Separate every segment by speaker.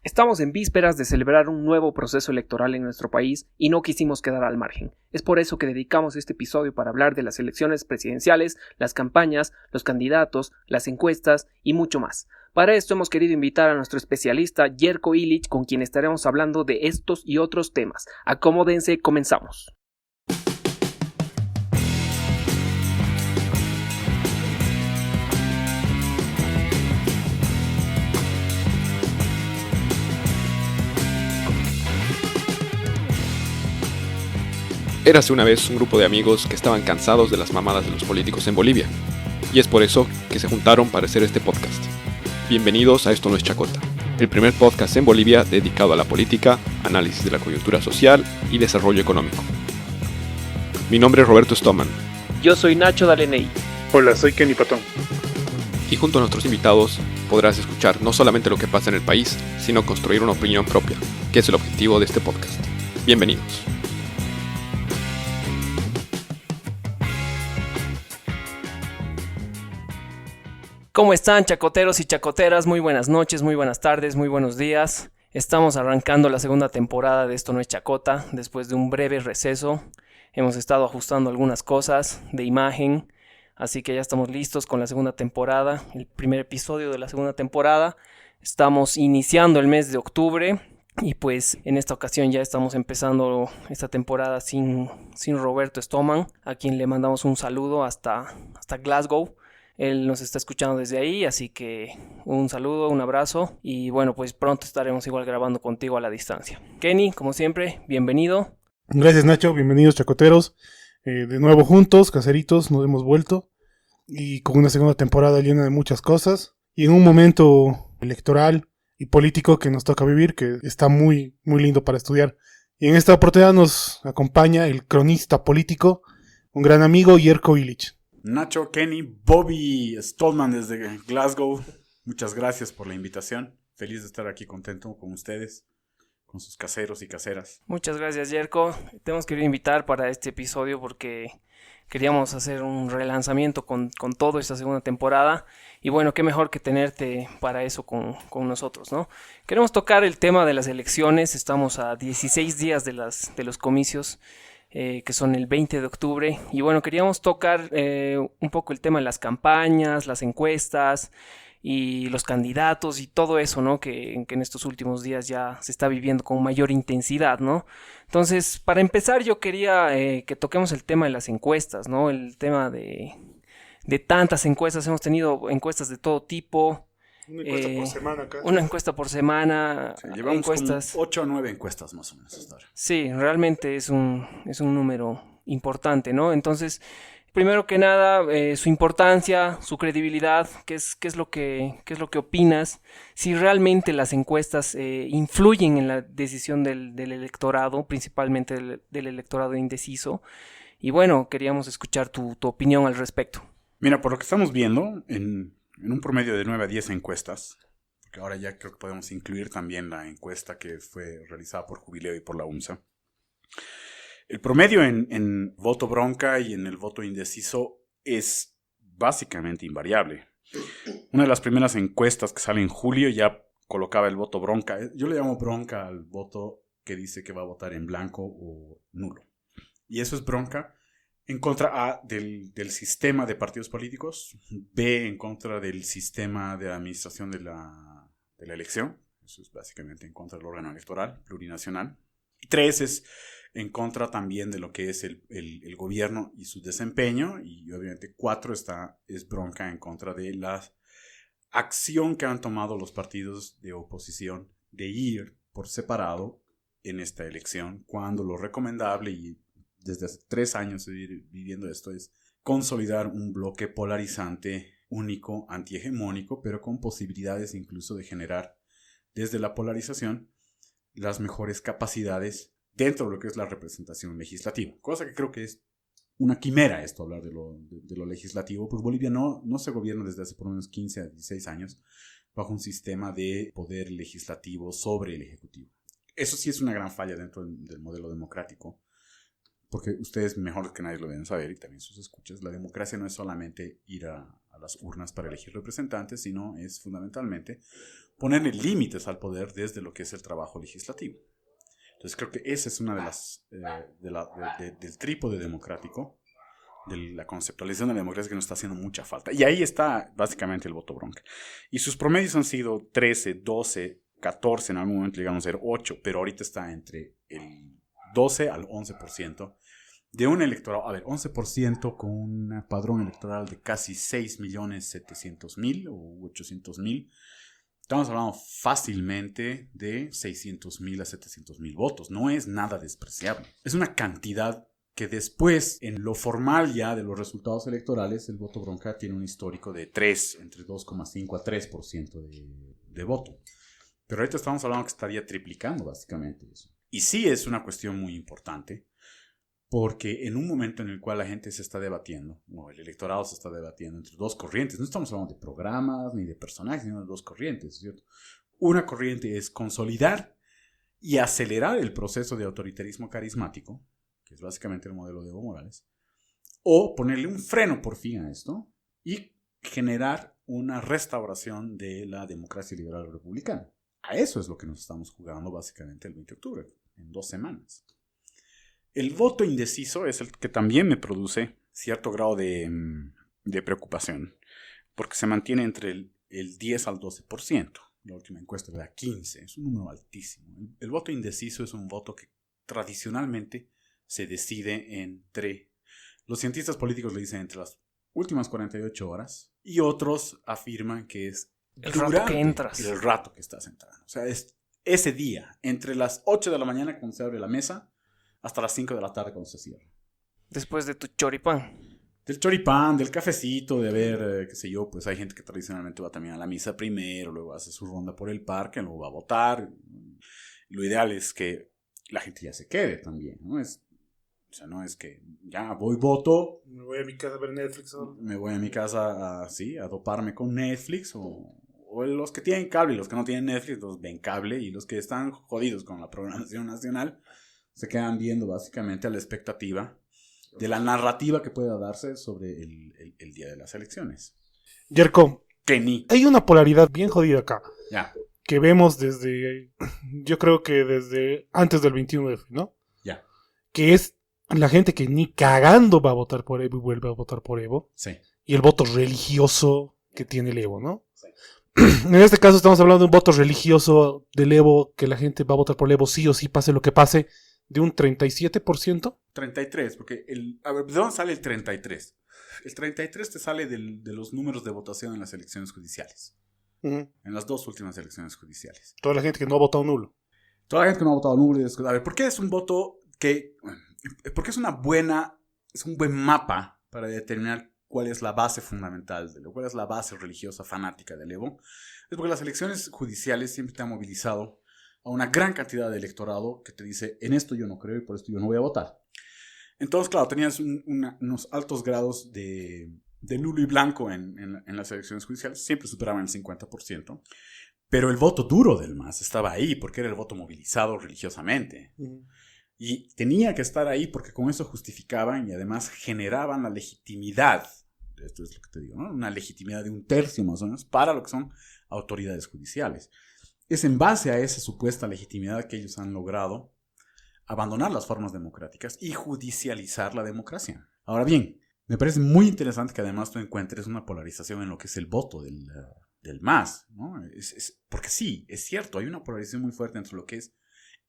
Speaker 1: Estamos en vísperas de celebrar un nuevo proceso electoral en nuestro país y no quisimos quedar al margen. Es por eso que dedicamos este episodio para hablar de las elecciones presidenciales, las campañas, los candidatos, las encuestas y mucho más. Para esto hemos querido invitar a nuestro especialista Jerko Ilić, con quien estaremos hablando de estos y otros temas. Acomódense, comenzamos.
Speaker 2: Érase una vez un grupo de amigos que estaban cansados de las mamadas de los políticos en Bolivia, y es por eso que se juntaron para hacer este podcast. Bienvenidos a Esto no es Chacota, el primer podcast en Bolivia dedicado a la política, análisis de la coyuntura social y desarrollo económico. Mi nombre es Roberto Stoman.
Speaker 1: Yo soy Nacho Daleney.
Speaker 3: Hola, soy Kenny Patón.
Speaker 2: Y junto a nuestros invitados podrás escuchar no solamente lo que pasa en el país, sino construir una opinión propia, que es el objetivo de este podcast. Bienvenidos.
Speaker 1: ¿Cómo están, chacoteros y chacoteras? Muy buenas noches, muy buenas tardes, muy buenos días. Estamos arrancando la segunda temporada de Esto no es Chacota, después de un breve receso. Hemos estado ajustando algunas cosas de imagen, así que ya estamos listos con la segunda temporada, el primer episodio de la segunda temporada. Estamos iniciando el mes de octubre y pues en esta ocasión ya estamos empezando esta temporada sin Roberto Stoman, a quien le mandamos un saludo hasta Glasgow. Él nos está escuchando desde ahí, así que un saludo, un abrazo y bueno, pues pronto estaremos igual grabando contigo a la distancia. Kenny, como siempre, bienvenido.
Speaker 3: Gracias, Nacho, bienvenidos, chacoteros. De nuevo juntos, caseritos, nos hemos vuelto y con una segunda temporada llena de muchas cosas y en un momento electoral y político que nos toca vivir, que está muy, muy lindo para estudiar. Y en esta oportunidad nos acompaña el cronista político, un gran amigo, Jerko Ilić.
Speaker 4: Nacho, Kenny, Bobby Stallman desde Glasgow, muchas gracias por la invitación. Feliz de estar aquí contento con ustedes, con sus caseros y caseras.
Speaker 1: Muchas gracias, Jerko. Te hemos querido invitar para este episodio porque queríamos hacer un relanzamiento con toda esta segunda temporada. Y bueno, qué mejor que tenerte para eso con nosotros, ¿no? Queremos tocar el tema de las elecciones. Estamos a 16 días de los comicios, que son el 20 de octubre. Y bueno, queríamos tocar un poco el tema de las campañas, las encuestas y los candidatos y todo eso, ¿no? Que en estos últimos días ya se está viviendo con mayor intensidad, ¿no? Entonces, para empezar, yo quería que toquemos el tema de las encuestas, ¿no? El tema de tantas encuestas. Hemos tenido encuestas de todo tipo.
Speaker 3: Una encuesta por semana acá.
Speaker 1: Una encuesta por semana.
Speaker 4: Sí, llevamos
Speaker 1: encuestas.
Speaker 4: como 8 o 9 encuestas más o menos hasta ahora.
Speaker 1: Sí, realmente es un número importante, ¿no? Entonces, primero que nada, su importancia, su credibilidad, qué es lo que opinas, si realmente las encuestas influyen en la decisión del electorado, principalmente del electorado indeciso. Y bueno, queríamos escuchar tu opinión al respecto.
Speaker 4: Mira, por lo que estamos viendo, en un promedio de 9 a 10 encuestas, porque ahora ya creo que podemos incluir también la encuesta que fue realizada por Jubileo y por la UNSA. El promedio en voto bronca y en el voto indeciso es básicamente invariable. Una de las primeras encuestas que sale en julio ya colocaba el voto bronca. Yo le llamo bronca al voto que dice que va a votar en blanco o nulo. Y eso es bronca en contra A del sistema de partidos políticos, B en contra del sistema de administración de la elección, eso es básicamente en contra del órgano electoral plurinacional, y 3 es en contra también de lo que es el gobierno y su desempeño, y obviamente 4 es bronca en contra de la acción que han tomado los partidos de oposición de ir por separado en esta elección, cuando lo recomendable, y desde hace 3 años viviendo esto, es consolidar un bloque polarizante, único, antihegemónico, pero con posibilidades incluso de generar desde la polarización las mejores capacidades dentro de lo que es la representación legislativa. Cosa que creo que es una quimera esto, hablar de lo legislativo, pues Bolivia no se gobierna desde hace por lo menos 15 a 16 años bajo un sistema de poder legislativo sobre el ejecutivo. Eso sí es una gran falla dentro del modelo democrático, porque ustedes mejor que nadie lo deben saber, y también sus escuchas, la democracia no es solamente ir a las urnas para elegir representantes, sino es fundamentalmente ponerle límites al poder desde lo que es el trabajo legislativo. Entonces creo que esa es una de las del trípode democrático, de la conceptualización de la democracia, que nos está haciendo mucha falta. Y ahí está básicamente el voto bronca. Y sus promedios han sido 13, 12, 14, en algún momento llegamos a ser 8, pero ahorita está entre el 12 al 11% de un electorado. A ver, 11% con un padrón electoral de casi 6.700.000 o 800.000. Estamos hablando fácilmente de 600.000 a 700.000 votos. No es nada despreciable. Es una cantidad que después, en lo formal ya de los resultados electorales, el voto bronca tiene un histórico de 3, entre 2,5 a 3% de voto. Pero ahorita estamos hablando que estaría triplicando básicamente eso. Y sí es una cuestión muy importante, porque en un momento en el cual la gente se está debatiendo, o el electorado se está debatiendo entre dos corrientes, no estamos hablando de programas ni de personajes, sino de dos corrientes, ¿cierto? Una corriente es consolidar y acelerar el proceso de autoritarismo carismático, que es básicamente el modelo de Evo Morales, o ponerle un freno por fin a esto y generar una restauración de la democracia liberal republicana. A eso es lo que nos estamos jugando básicamente el 20 de octubre, en 2 semanas. El voto indeciso es el que también me produce cierto grado de preocupación, porque se mantiene entre el 10 al 12%. La última encuesta da 15%, es un número altísimo. El voto indeciso es un voto que tradicionalmente se decide entre, los cientistas políticos le dicen entre las últimas 48 horas, y otros afirman que es
Speaker 1: el rato que entras.
Speaker 4: El rato que estás entrando. O sea, es ese día, entre las 8 de la mañana cuando se abre la mesa, hasta las 5 de la tarde cuando se cierra.
Speaker 1: Después de tu choripán.
Speaker 4: Del choripán, del cafecito, de ver, qué sé yo, pues hay gente que tradicionalmente va también a la misa primero, luego hace su ronda por el parque, luego va a votar. Lo ideal es que la gente ya se quede también, ¿no? O sea, no es que ya voy, voto.
Speaker 3: Me voy a mi casa a ver Netflix. ¿No?
Speaker 4: Me voy a mi casa a doparme con Netflix, o los que tienen cable y los que no tienen Netflix, los ven cable, y los que están jodidos con la programación nacional se quedan viendo básicamente a la expectativa de la narrativa que pueda darse sobre el día de las elecciones.
Speaker 3: Yerko,
Speaker 4: Que ni.
Speaker 3: hay una polaridad bien jodida acá.
Speaker 4: Ya.
Speaker 3: Que vemos desde, yo creo que desde antes del 21 de febrero, ¿no?
Speaker 4: Ya.
Speaker 3: Que es la gente que ni cagando va a votar por Evo y vuelve a votar por Evo.
Speaker 4: Sí.
Speaker 3: Y el voto religioso que tiene el Evo, ¿no?
Speaker 4: Sí.
Speaker 3: En este caso estamos hablando de un voto religioso del Evo, que la gente va a votar por el Evo sí o sí, pase lo que pase, de un 37%.
Speaker 4: 33, porque a ver, ¿de dónde sale el 33? El 33 te sale de los números de votación en las elecciones judiciales.
Speaker 3: Uh-huh.
Speaker 4: En las 2 últimas elecciones judiciales.
Speaker 3: Toda la gente que no ha votado nulo.
Speaker 4: Toda la gente que no ha votado nulo. A ver, ¿por qué es un voto que... Porque es un buen mapa para determinar cuál es la base fundamental del Evo, cuál es la base religiosa fanática del Evo? Es porque las elecciones judiciales siempre te han movilizado a una gran cantidad de electorado que te dice, en esto yo no creo y por esto yo no voy a votar. Entonces, claro, tenías unos altos grados de nulo y blanco en las elecciones judiciales, siempre superaban el 50%, pero el voto duro del MAS estaba ahí porque era el voto movilizado religiosamente. Uh-huh. Y tenía que estar ahí porque con eso justificaban y además generaban la legitimidad, esto es lo que te digo, ¿no? Una legitimidad de 1/3 más o menos para lo que son autoridades judiciales. Es en base a esa supuesta legitimidad que ellos han logrado abandonar las formas democráticas y judicializar la democracia. Ahora bien, me parece muy interesante que además tú encuentres una polarización en lo que es el voto del MAS, ¿no? Porque sí, es cierto, hay una polarización muy fuerte entre lo que es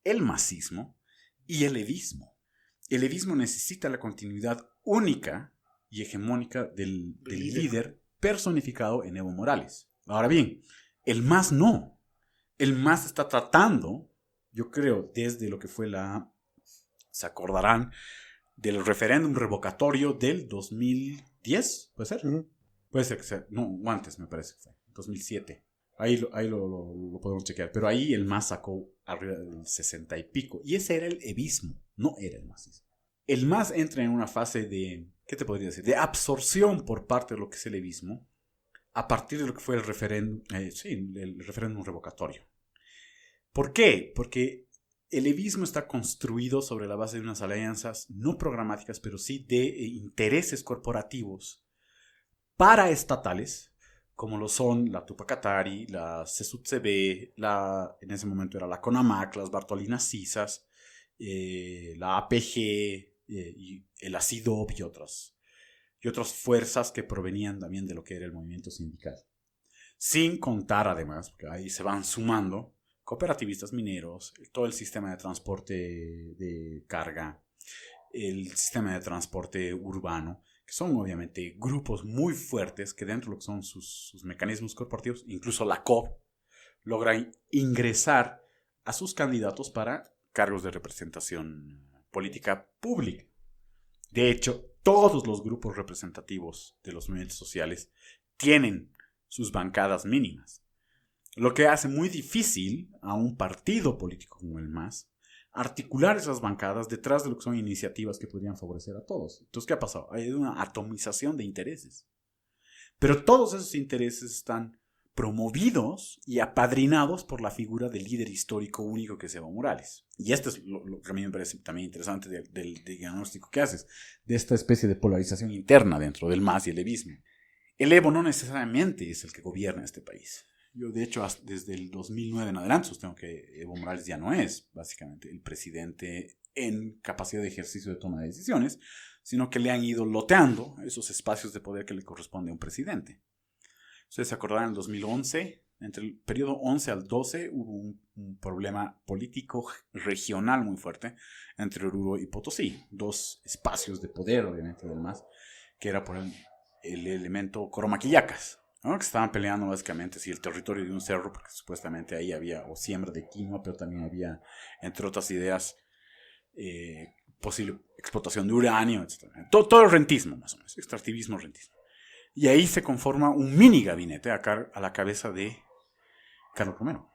Speaker 4: el masismo y el evismo. El evismo necesita la continuidad única y hegemónica del líder personificado en Evo Morales. Ahora bien, el MAS no. El MAS está tratando, yo creo, desde lo que fue se acordarán, del referéndum revocatorio del 2010, ¿puede ser? Uh-huh. Puede ser que sea, no, antes me parece que fue, 2007. Ahí lo podemos chequear, pero ahí el MAS sacó arriba del 60 y pico, y ese era el evismo, no era el masismo. El MAS entra en una fase de, ¿qué te podría decir? De absorción por parte de lo que es el evismo, a partir de lo que fue el referéndum revocatorio. ¿Por qué? Porque el evismo está construido sobre la base de unas alianzas no programáticas, pero sí de intereses corporativos paraestatales como lo son la Tupac Katari, la CSUTCB, en ese momento era la CONAMAC, las Bartolinas Sisas, la APG, y el ACIDOB y otras fuerzas que provenían también de lo que era el movimiento sindical. Sin contar además, porque ahí se van sumando cooperativistas mineros, todo el sistema de transporte de carga, el sistema de transporte urbano, que son obviamente grupos muy fuertes que dentro de lo que son sus mecanismos corporativos, incluso la COP, logran ingresar a sus candidatos para cargos de representación política pública. De hecho, todos los grupos representativos de los movimientos sociales tienen sus bancadas mínimas, lo que hace muy difícil a un partido político como el MAS articular esas bancadas detrás de lo que son iniciativas que podrían favorecer a todos. Entonces, ¿qué ha pasado? Hay una atomización de intereses. Pero todos esos intereses están promovidos y apadrinados por la figura del líder histórico único que es Evo Morales. Y esto es lo que a mí me parece también interesante del diagnóstico que haces, de esta especie de polarización interna dentro del MAS y el evismo. El Evo no necesariamente es el que gobierna este país. Yo, de hecho, desde el 2009 en adelante sostengo que Evo Morales ya no es básicamente el presidente en capacidad de ejercicio de toma de decisiones, sino que le han ido loteando esos espacios de poder que le corresponde a un presidente. Ustedes se acordarán, en el 2011, entre el periodo 11 al 12, hubo un problema político regional muy fuerte entre Oruro y Potosí. Dos espacios de poder, obviamente, del MAS, que era por el elemento Coromaquillacas, ¿no? Que estaban peleando básicamente el territorio de un cerro, porque supuestamente ahí había o siembra de quinoa, pero también había, entre otras ideas, posible explotación de uranio, etc. Todo el rentismo, más o menos, extractivismo, rentismo. Y ahí se conforma un mini gabinete a la cabeza de Carlos Romero.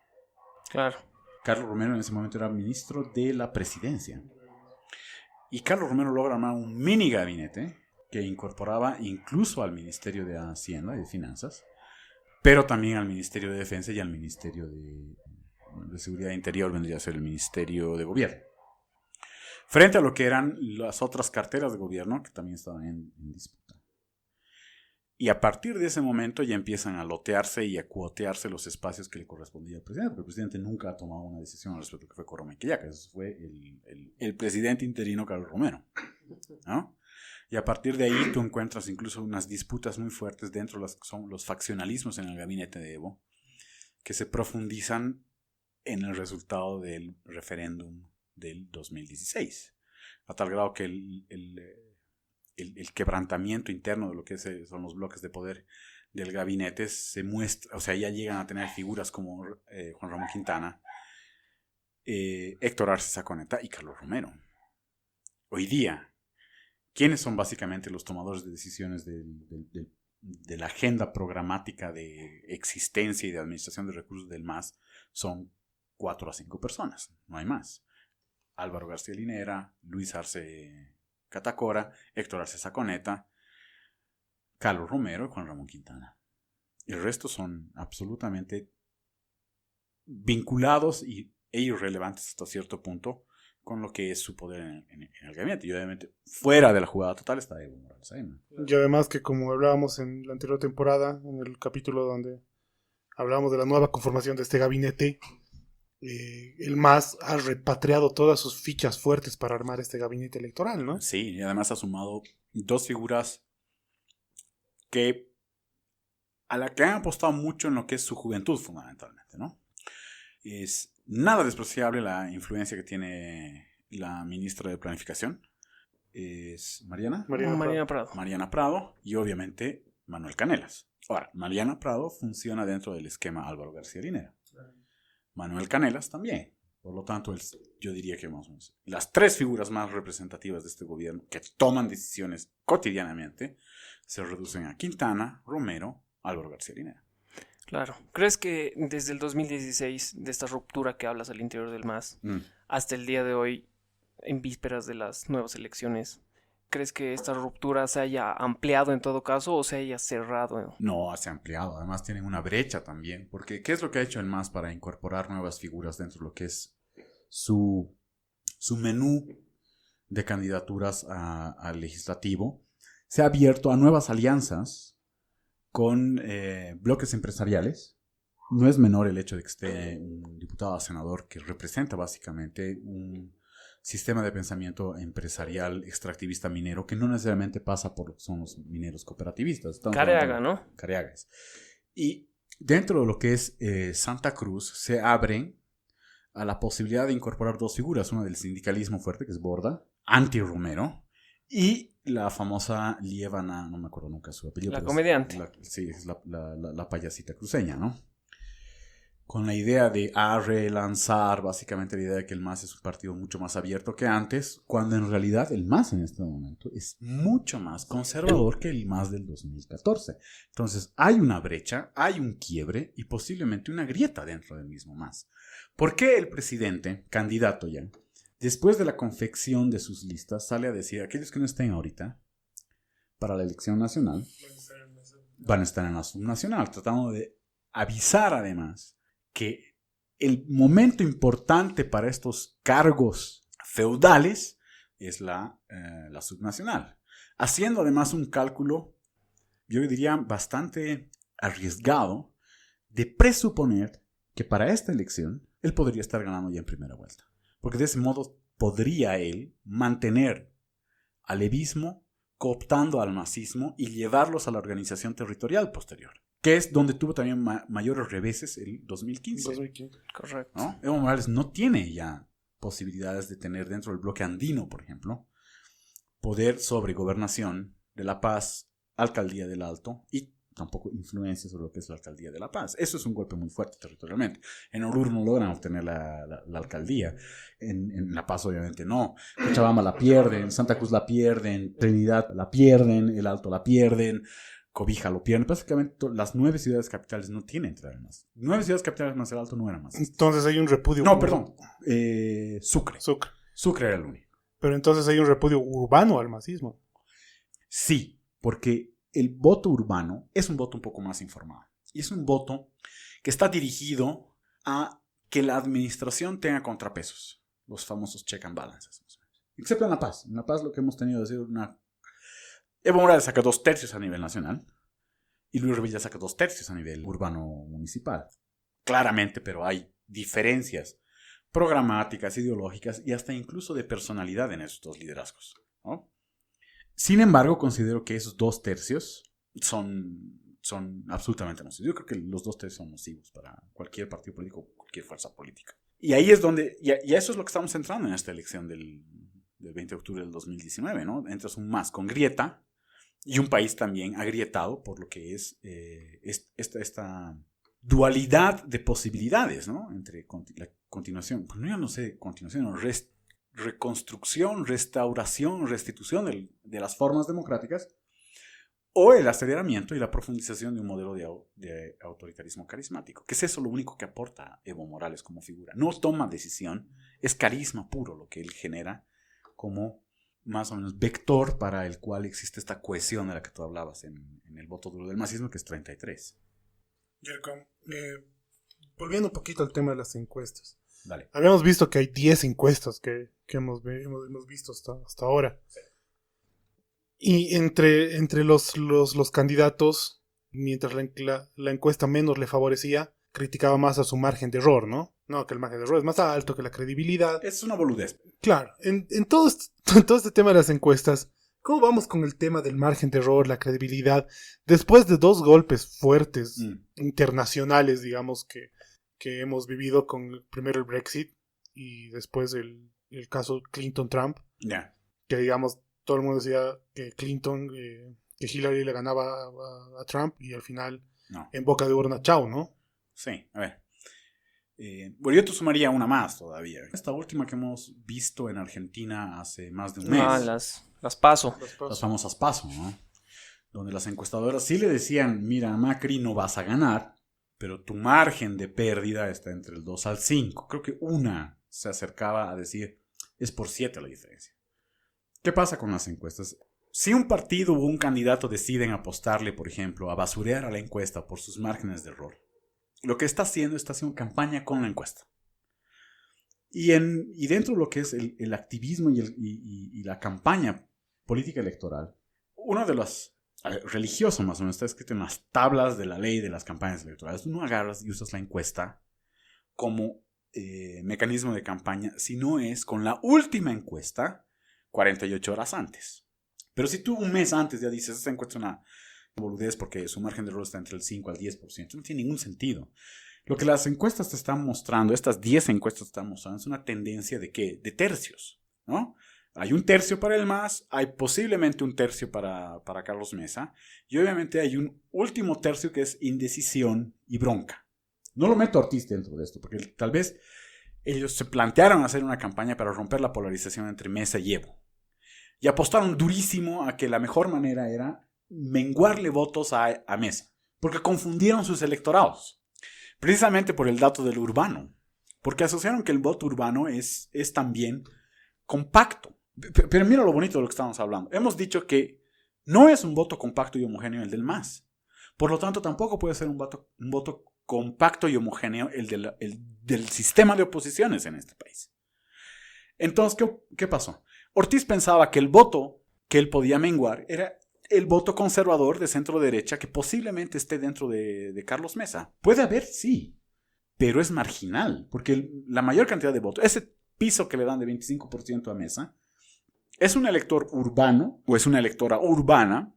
Speaker 1: Claro.
Speaker 4: Carlos Romero en ese momento era ministro de la presidencia. Y Carlos Romero logra armar un mini gabinete que incorporaba incluso al Ministerio de Hacienda y de Finanzas, pero también al Ministerio de Defensa y al Ministerio de Seguridad Interior, vendría a ser el Ministerio de Gobierno. Frente a lo que eran las otras carteras de gobierno que también estaban en disputa. Y a partir de ese momento ya empiezan a lotearse y a cuotearse los espacios que le correspondía al presidente, porque el presidente nunca ha tomado una decisión al respecto que fue Coromaquillacas. Eso fue el presidente interino Carlos Romero, ¿no? Y a partir de ahí tú encuentras incluso unas disputas muy fuertes dentro de las que son los faccionalismos en el gabinete de Evo, que se profundizan en el resultado del referéndum del 2016, a tal grado que el quebrantamiento interno de lo que son los bloques de poder del gabinete se muestra, o sea, ya llegan a tener figuras como Juan Ramón Quintana, Héctor Arce Saconeta y Carlos Romero. Hoy día, ¿quiénes son básicamente los tomadores de decisiones de la agenda programática de existencia y de administración de recursos del MAS? Son 4 a 5 personas, no hay más. Álvaro García Linera, Luis Arce Catacora, Héctor Arce Saconeta, Carlos Romero y Juan Ramón Quintana. El resto son absolutamente vinculados e irrelevantes hasta cierto punto con lo que es su poder en el gabinete. Y obviamente fuera de la jugada total está Evo Morales ahí, ¿no?
Speaker 3: Y además que, como hablábamos en la anterior temporada, en el capítulo donde hablábamos de la nueva conformación de este gabinete, el MAS ha repatriado todas sus fichas fuertes para armar este gabinete electoral, ¿no?
Speaker 4: Sí, y además ha sumado 2 figuras a la que han apostado mucho en lo que es su juventud, fundamentalmente, ¿no? Es nada despreciable la influencia que tiene la ministra de Planificación. Es Mariana
Speaker 1: Prado.
Speaker 4: Mariana Prado y obviamente Manuel Canelas. Ahora, Mariana Prado funciona dentro del esquema Álvaro García Linera. Manuel Canelas también. Por lo tanto, yo diría que más o menos las 3 figuras más representativas de este gobierno que toman decisiones cotidianamente se reducen a Quintana, Romero, Álvaro García Linera.
Speaker 1: Claro. ¿Crees que desde el 2016, de esta ruptura que hablas al interior del MAS, hasta el día de hoy, en vísperas de las nuevas elecciones, crees que esta ruptura se haya ampliado en todo caso o se haya cerrado?
Speaker 4: No, se ha ampliado. Además tienen una brecha también. Porque ¿qué es lo que ha hecho el MAS para incorporar nuevas figuras dentro de lo que es su menú de candidaturas al legislativo? Se ha abierto a nuevas alianzas con bloques empresariales. No es menor el hecho de que esté un diputado a senador que representa básicamente un sistema de pensamiento empresarial extractivista minero que no necesariamente pasa por lo que son los mineros cooperativistas.
Speaker 1: Careaga, ¿no?
Speaker 4: Careagas. Y dentro de lo que es Santa Cruz se abren a la posibilidad de incorporar dos figuras, una del sindicalismo fuerte, que es Borda, anti-Romero, y la famosa Lievana, no me acuerdo nunca su apellido.
Speaker 1: La comediante.
Speaker 4: Sí, es la payasita cruceña, ¿no? Con la idea de relanzar básicamente la idea de que el MAS es un partido mucho más abierto que antes, cuando en realidad el MAS en este momento es mucho más conservador que el MAS del 2014. Entonces hay una brecha, hay un quiebre y posiblemente una grieta dentro del mismo MAS. ¿Por qué el presidente, candidato ya, después de la confección de sus listas, sale a decir, aquellos que no estén ahorita para la elección nacional, van a estar en la subnacional, tratando de avisar además que el momento importante para estos cargos feudales es la subnacional, haciendo además un cálculo, yo diría, bastante arriesgado de presuponer que para esta elección él podría estar ganando ya en primera vuelta, porque de ese modo podría él mantener al levismo cooptando al masismo y llevarlos a la organización territorial posterior, que es donde tuvo también mayores reveses el 2015.
Speaker 1: Correcto.
Speaker 4: ¿No? Evo Morales no tiene ya posibilidades de tener dentro del bloque andino, por ejemplo, poder sobre gobernación de La Paz, alcaldía del Alto y tampoco influencia sobre lo que es la alcaldía de La Paz. Eso es un golpe muy fuerte territorialmente. En Oruro no logran obtener la alcaldía. En La Paz obviamente no. Cochabamba la pierden, Santa Cruz la pierden, Trinidad la pierden, El Alto la pierden, Cobija lo pierden. Básicamente las 9 ciudades capitales no tienen entrada más. 9 ciudades capitales más El Alto no eran más.
Speaker 3: Entonces hay un repudio.
Speaker 4: No, perdón. Sucre. Sucre era el único.
Speaker 3: Pero entonces hay un repudio urbano al masismo.
Speaker 4: Sí, porque el voto urbano es un voto un poco más informado. Y es un voto que está dirigido a que la administración tenga contrapesos. Los famosos check and balances. Excepto en La Paz. En La Paz lo que hemos tenido es una... Evo Morales saca 2/3 a nivel nacional. Y Luis Revilla saca 2/3 a nivel urbano municipal. Claramente, pero hay diferencias programáticas, ideológicas y hasta incluso de personalidad en esos dos liderazgos, ¿no? Sin embargo, considero que esos 2/3 son absolutamente nocivos. Yo creo que los 2/3 son nocivos para cualquier partido político, cualquier fuerza política. Y ahí es donde, y eso es lo que estamos entrando en esta elección del 20 de octubre del 2019, ¿no? Entras un MAS con grieta y un país también agrietado por lo que es esta dualidad de posibilidades, ¿no? Entre la continuación, pues yo no sé, continuación o reconstrucción, restauración, restitución de las formas democráticas o el aceleramiento y la profundización de un modelo de autoritarismo carismático, que es eso lo único que aporta Evo Morales como figura. No toma decisión, es carisma puro lo que él genera como más o menos vector para el cual existe esta cohesión de la que tú hablabas en el voto duro del masismo, que es 33.
Speaker 3: Jerko, volviendo un poquito al tema de las encuestas.
Speaker 4: Dale.
Speaker 3: Habíamos visto que hay 10 encuestas que hemos visto hasta ahora. Sí. Y entre los candidatos, mientras la encuesta menos le favorecía, criticaba más a su margen de error, ¿no? No, que el margen de error es más alto que la credibilidad.
Speaker 4: Es una boludez.
Speaker 3: Claro, en todo este tema de las encuestas, ¿cómo vamos con el tema del margen de error, la credibilidad? Después de 2 golpes fuertes, internacionales, digamos, que hemos vivido con primero el Brexit y después el caso Clinton-Trump.
Speaker 4: Yeah.
Speaker 3: Que, digamos, todo el mundo decía que que Hillary le ganaba a Trump y al final,
Speaker 4: no.
Speaker 3: En boca de urna, chao, ¿no?
Speaker 4: Sí, a ver. Bueno, yo te sumaría una más todavía. Esta última que hemos visto en Argentina hace más de un mes.
Speaker 1: Las PASO.
Speaker 4: Las famosas PASO, ¿no? Donde las encuestadoras sí le decían, mira, Macri no vas a ganar, pero tu margen de pérdida está entre el 2 al 5. Creo que una se acercaba a decir, es por 7 la diferencia. ¿Qué pasa con las encuestas? Si un partido o un candidato deciden apostarle, por ejemplo, a basurear a la encuesta por sus márgenes de error, lo que está haciendo campaña con la encuesta. Y dentro de lo que es el activismo y la campaña política electoral, una de las religioso más o menos, está escrito en las tablas de la ley de las campañas electorales. Tú no agarras y usas la encuesta como mecanismo de campaña, sino es con la última encuesta 48 horas antes. Pero si tú un mes antes ya dices, esta encuesta es una boludez porque su margen de error está entre el 5 al 10%, no tiene ningún sentido. Lo que las encuestas te están mostrando, estas 10 encuestas te están mostrando, es una tendencia de ¿qué? De tercios, ¿no? Hay un tercio para el MAS, hay posiblemente un tercio para Carlos Mesa, y obviamente hay un último tercio que es indecisión y bronca. No lo meto a Ortiz dentro de esto, porque tal vez ellos se plantearon hacer una campaña para romper la polarización entre Mesa y Evo. Y apostaron durísimo a que la mejor manera era menguarle votos a Mesa, porque confundieron sus electorados. Precisamente por el dato del urbano, porque asociaron que el voto urbano es también compacto. Pero mira lo bonito de lo que estamos hablando. Hemos dicho que no es un voto compacto y homogéneo el del MAS. Por lo tanto, tampoco puede ser un voto compacto y homogéneo el del sistema de oposiciones en este país. Entonces, ¿qué pasó? Ortiz pensaba que el voto que él podía menguar era el voto conservador de centro derecha que posiblemente esté dentro de Carlos Mesa. Puede haber, sí, pero es marginal, porque la mayor cantidad de votos, ese piso que le dan de 25% a Mesa, es un elector urbano o es una electora urbana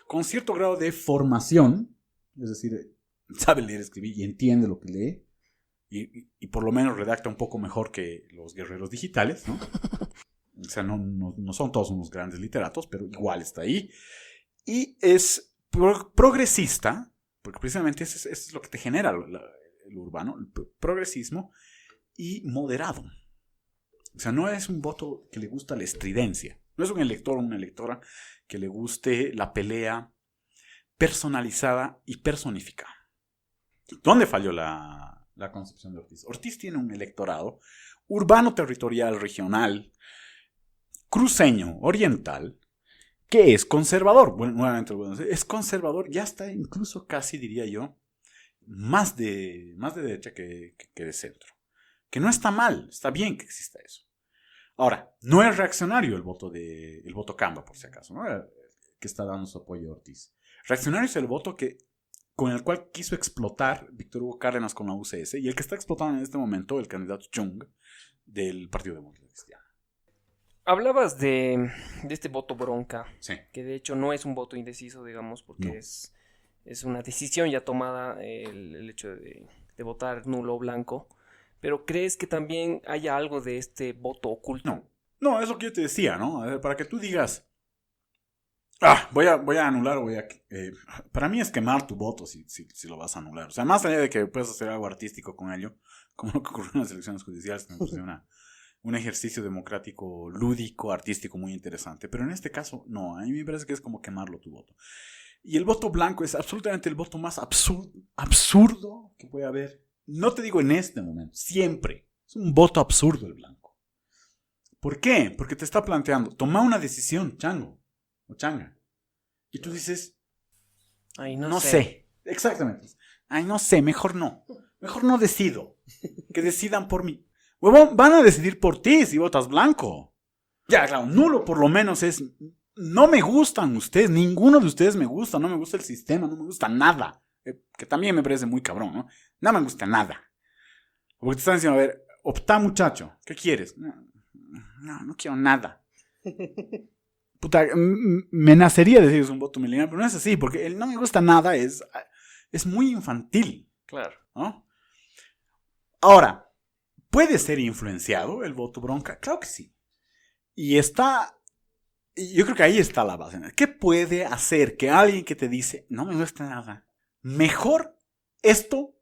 Speaker 4: con cierto grado de formación, es decir, sabe leer, escribir y entiende lo que lee, y por lo menos redacta un poco mejor que los guerreros digitales, ¿no? O sea, no son todos unos grandes literatos, pero igual está ahí. Y es progresista, porque precisamente eso es lo que te genera el urbano, el progresismo, y moderado. O sea, no es un voto que le gusta la estridencia. No es un elector o una electora que le guste la pelea personalizada y personificada. ¿Dónde falló la concepción de Ortiz? Ortiz tiene un electorado urbano, territorial, regional, cruceño, oriental, que es conservador. Bueno, nuevamente es conservador, ya está incluso casi, diría yo, más de derecha que de centro. Que no está mal, está bien que exista eso. Ahora, no es reaccionario el voto Camba, por si acaso, ¿no? Que está dando su apoyo a Ortiz. Reaccionario es el voto con el cual quiso explotar Víctor Hugo Cárdenas con la UCS y el que está explotando en este momento el candidato Chung del Partido Demócrata Cristiano.
Speaker 1: Hablabas de este voto bronca,
Speaker 4: Sí.
Speaker 1: que de hecho no es un voto indeciso, digamos, porque
Speaker 4: No.
Speaker 1: es una decisión ya tomada el hecho de votar nulo o blanco. Pero ¿crees que también haya algo de este voto oculto?
Speaker 4: No, es lo que yo te decía, ¿no? A ver, para que tú digas, voy a anular o para mí es quemar tu voto si lo vas a anular. O sea, más allá de que puedes hacer algo artístico con ello, como lo que ocurrió en las elecciones judiciales, que me parece un ejercicio democrático lúdico, artístico muy interesante. Pero en este caso, no. A mí me parece que es como quemarlo tu voto. Y el voto blanco es absolutamente el voto más absurdo que puede haber. No te digo en este momento, siempre. Es un voto absurdo el blanco. ¿Por qué? Porque te está planteando, toma una decisión, chango o changa. Y tú dices,
Speaker 1: Ay,
Speaker 4: no sé. Exactamente. Ay, no sé, mejor no. Mejor no decido. Que decidan por mí. Huevón, van a decidir por ti si votas blanco. Ya, claro, nulo por lo menos es, no me gustan ustedes, ninguno de ustedes me gusta, no me gusta el sistema, no me gusta nada. Que también me parece muy cabrón, ¿no? No me gusta nada. Porque te están diciendo, a ver, opta muchacho, ¿qué quieres? No quiero nada. Puta, me nacería decir es un voto milenial, pero no es así, porque el no me gusta nada es muy infantil.
Speaker 1: Claro.
Speaker 4: ¿No? Ahora, ¿puede ser influenciado el voto bronca? Claro que sí. Yo creo que ahí está la base. ¿Qué puede hacer que alguien que te dice, no me gusta nada, mejor esto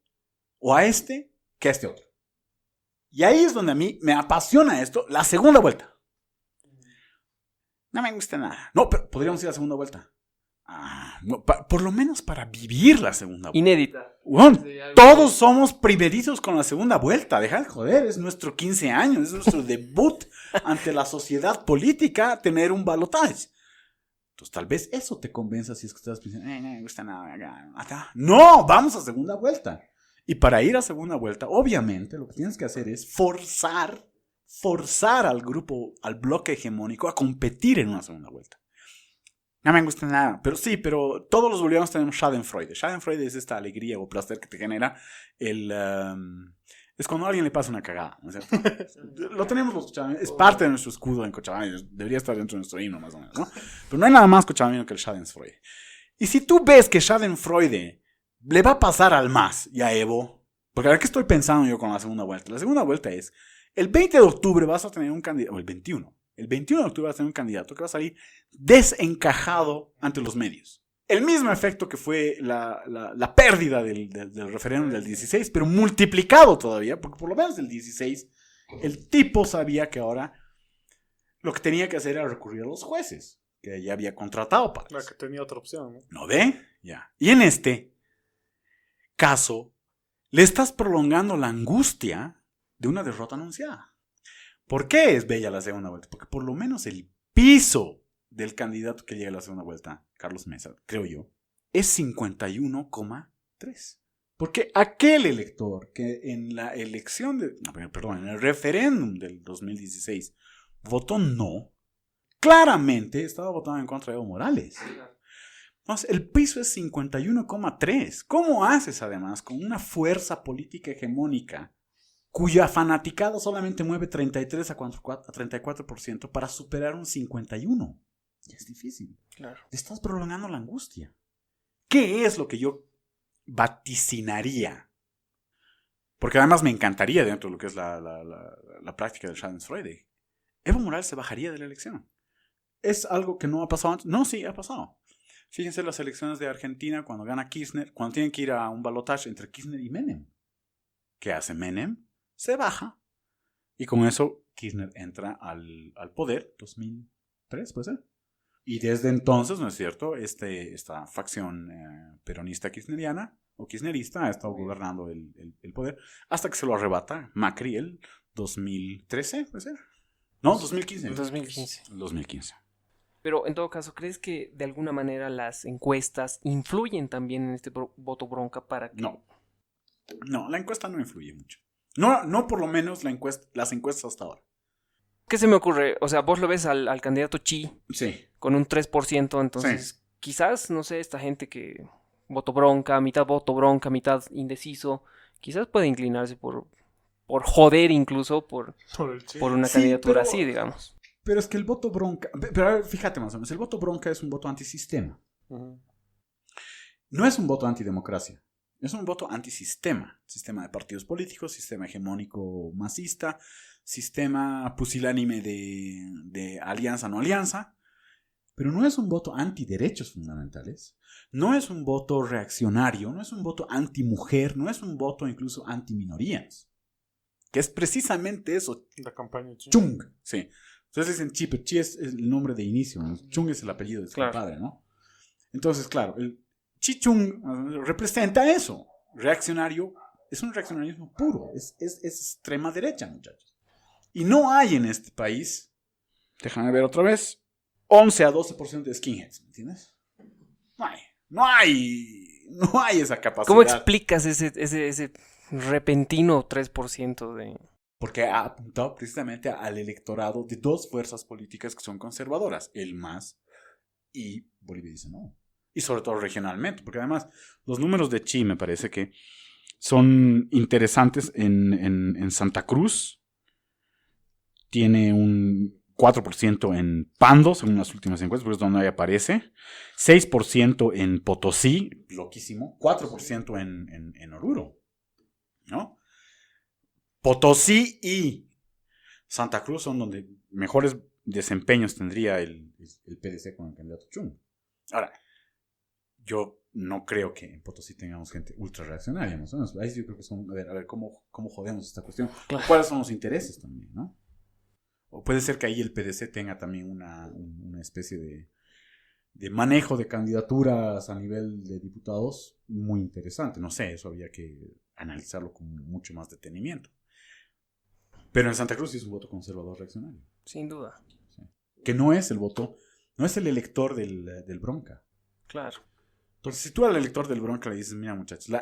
Speaker 4: o a este que a este otro? Y ahí es donde a mí me apasiona esto, la segunda vuelta. No me gusta nada. No, pero podríamos ir a la segunda vuelta. No, por lo menos para vivir la segunda vuelta.
Speaker 1: Inédita.
Speaker 4: Bueno,
Speaker 1: Sí, algo
Speaker 4: todos somos primerizos con la segunda vuelta. Deja de joder, es nuestro 15 años, es nuestro debut ante la sociedad política tener un balotaje. Entonces tal vez eso te convenza si es que estás pensando, no me gusta nada. No, vamos a segunda vuelta. Y para ir a segunda vuelta, obviamente lo que tienes que hacer es forzar al grupo, al bloque hegemónico a competir en una segunda vuelta. No me gusta nada. Pero sí, pero todos los bolivianos tenemos Schadenfreude. Schadenfreude es esta alegría o placer que te genera el... es cuando a alguien le pasa una cagada, ¿no es cierto? Lo tenemos los cochabaminos. Es parte de nuestro escudo en Cochabamba. Debería estar dentro de nuestro himno, más o menos, ¿no? Pero no hay nada más cochabamino que el Schadenfreude. Y si tú ves que Schadenfreude le va a pasar al MAS y a Evo... Porque a ver qué estoy pensando yo con la segunda vuelta. La segunda vuelta es... El 20 de octubre vas a tener un candidato... O el 21. El 21 de octubre vas a tener un candidato que va a salir desencajado ante los medios. El mismo efecto que fue la pérdida del referéndum del 16, pero multiplicado todavía, porque por lo menos del 16, el tipo sabía que ahora lo que tenía que hacer era recurrir a los jueces, que ya había contratado para
Speaker 3: La que tenía otra opción, ¿no?
Speaker 4: ¿No ve? Ya. Y en este caso, le estás prolongando la angustia de una derrota anunciada. ¿Por qué es bella la segunda vuelta? Porque por lo menos el piso del candidato que llega a la segunda vuelta, Carlos Mesa, creo yo, es 51,3. Porque aquel elector que en la elección en el referéndum del 2016 votó no, claramente estaba votando en contra de Evo Morales. Entonces, el piso es 51,3. ¿Cómo haces además con una fuerza política hegemónica cuya fanaticada solamente mueve 33 a 34% para superar un 51%? Y es difícil.
Speaker 1: Claro.
Speaker 4: Te estás prolongando la angustia. ¿Qué es lo que yo vaticinaría? Porque además me encantaría dentro de lo que es la práctica del Schadenfreude. Evo Morales se bajaría de la elección. ¿Es algo que no ha pasado antes? No, sí, ha pasado. Fíjense las elecciones de Argentina cuando gana Kirchner, cuando tienen que ir a un balotaje entre Kirchner y Menem. ¿Qué hace Menem? Se baja. Y con eso Kirchner entra al poder, 2003, ¿puede ser? Y desde entonces, ¿no es cierto? Esta facción peronista kirchneriana o kirchnerista ha estado gobernando el poder hasta que se lo arrebata Macri el 2013, ¿puede ser? No, 2015. 2015.
Speaker 1: Pero en todo caso, ¿crees que de alguna manera las encuestas influyen también en este voto bronca para que...
Speaker 4: No, la encuesta no influye mucho. No por lo menos las encuestas hasta ahora.
Speaker 1: ¿Qué se me ocurre? O sea, vos lo ves al candidato Chi
Speaker 4: Sí.
Speaker 1: con un 3%, entonces quizás, no sé, esta gente que voto bronca, mitad indeciso, quizás puede inclinarse por joder incluso por una candidatura así, digamos.
Speaker 4: Pero es que el voto bronca... Pero a ver, fíjate más o menos, el voto bronca es un voto antisistema.
Speaker 3: Uh-huh.
Speaker 4: No es un voto antidemocracia. Es un voto antisistema. Sistema de partidos políticos, sistema hegemónico masista, sistema pusilánime de alianza no alianza. Pero no es un voto antiderechos fundamentales. No es un voto reaccionario. No es un voto antimujer. No es un voto incluso antiminorías. Que es precisamente eso.
Speaker 3: La campaña
Speaker 4: Chung. Sí. Entonces dicen Chi, pero Chi es el nombre de inicio, ¿no? Chung es el apellido de su padre, ¿no? Entonces, claro, el Chi Chung representa eso. Reaccionario, es un reaccionarismo puro, es extrema derecha, muchachos. Y no hay en este país, déjame ver otra vez, 11 a 12% de skinheads, ¿me entiendes? No hay esa capacidad.
Speaker 1: ¿Cómo explicas ese repentino 3% de...?
Speaker 4: Porque ha apuntado precisamente al electorado de dos fuerzas políticas que son conservadoras, el MAS y Bolivia dice no. Y sobre todo regionalmente, porque además los números de Chi me parece que son interesantes en Santa Cruz. Tiene un 4% en Pando, según las últimas encuestas, por eso donde ahí aparece. 6% en Potosí, loquísimo. 4% en Oruro, ¿no? Potosí y Santa Cruz son donde mejores desempeños tendría el PDC con el candidato Chung. Ahora, yo no creo que en Potosí tengamos gente ultra reaccionaria, más o menos. Ahí yo creo que son, a ver, ¿cómo jodemos esta cuestión?
Speaker 1: Claro.
Speaker 4: ¿Cuáles son los intereses también, no? O puede ser que ahí el PDC tenga también una especie de manejo de candidaturas a nivel de diputados muy interesante. No sé, eso había que analizarlo con mucho más detenimiento. Pero en Santa Cruz sí es un voto conservador reaccionario.
Speaker 1: Sin duda.
Speaker 4: Sí. Que no es el voto, no es el elector del bronca.
Speaker 1: Claro.
Speaker 4: Entonces, si tú al elector del bronca le dices, mira muchachos,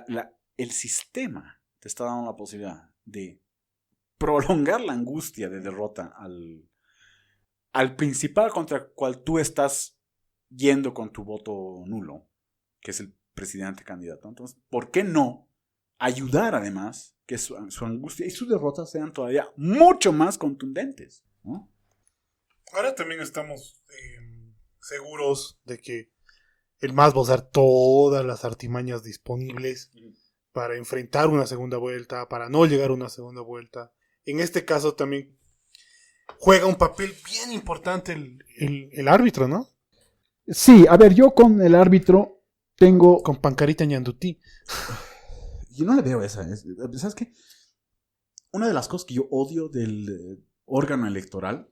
Speaker 4: el sistema te está dando la posibilidad de prolongar la angustia de derrota al principal contra el cual tú estás yendo con tu voto nulo, que es el presidente candidato. Entonces, ¿por qué no ayudar además que su angustia y su derrota sean todavía mucho más contundentes, ¿no?
Speaker 3: Ahora también estamos seguros de que el MAS va a usar todas las artimañas disponibles para enfrentar una segunda vuelta, para no llegar a una segunda vuelta. En este caso también juega un papel bien importante el árbitro, ¿no?
Speaker 5: Sí, a ver, yo con el árbitro tengo...
Speaker 3: Con Pancarita Ñandutí.
Speaker 4: Yo no le veo esa. ¿Sabes qué? Una de las cosas que yo odio del órgano electoral,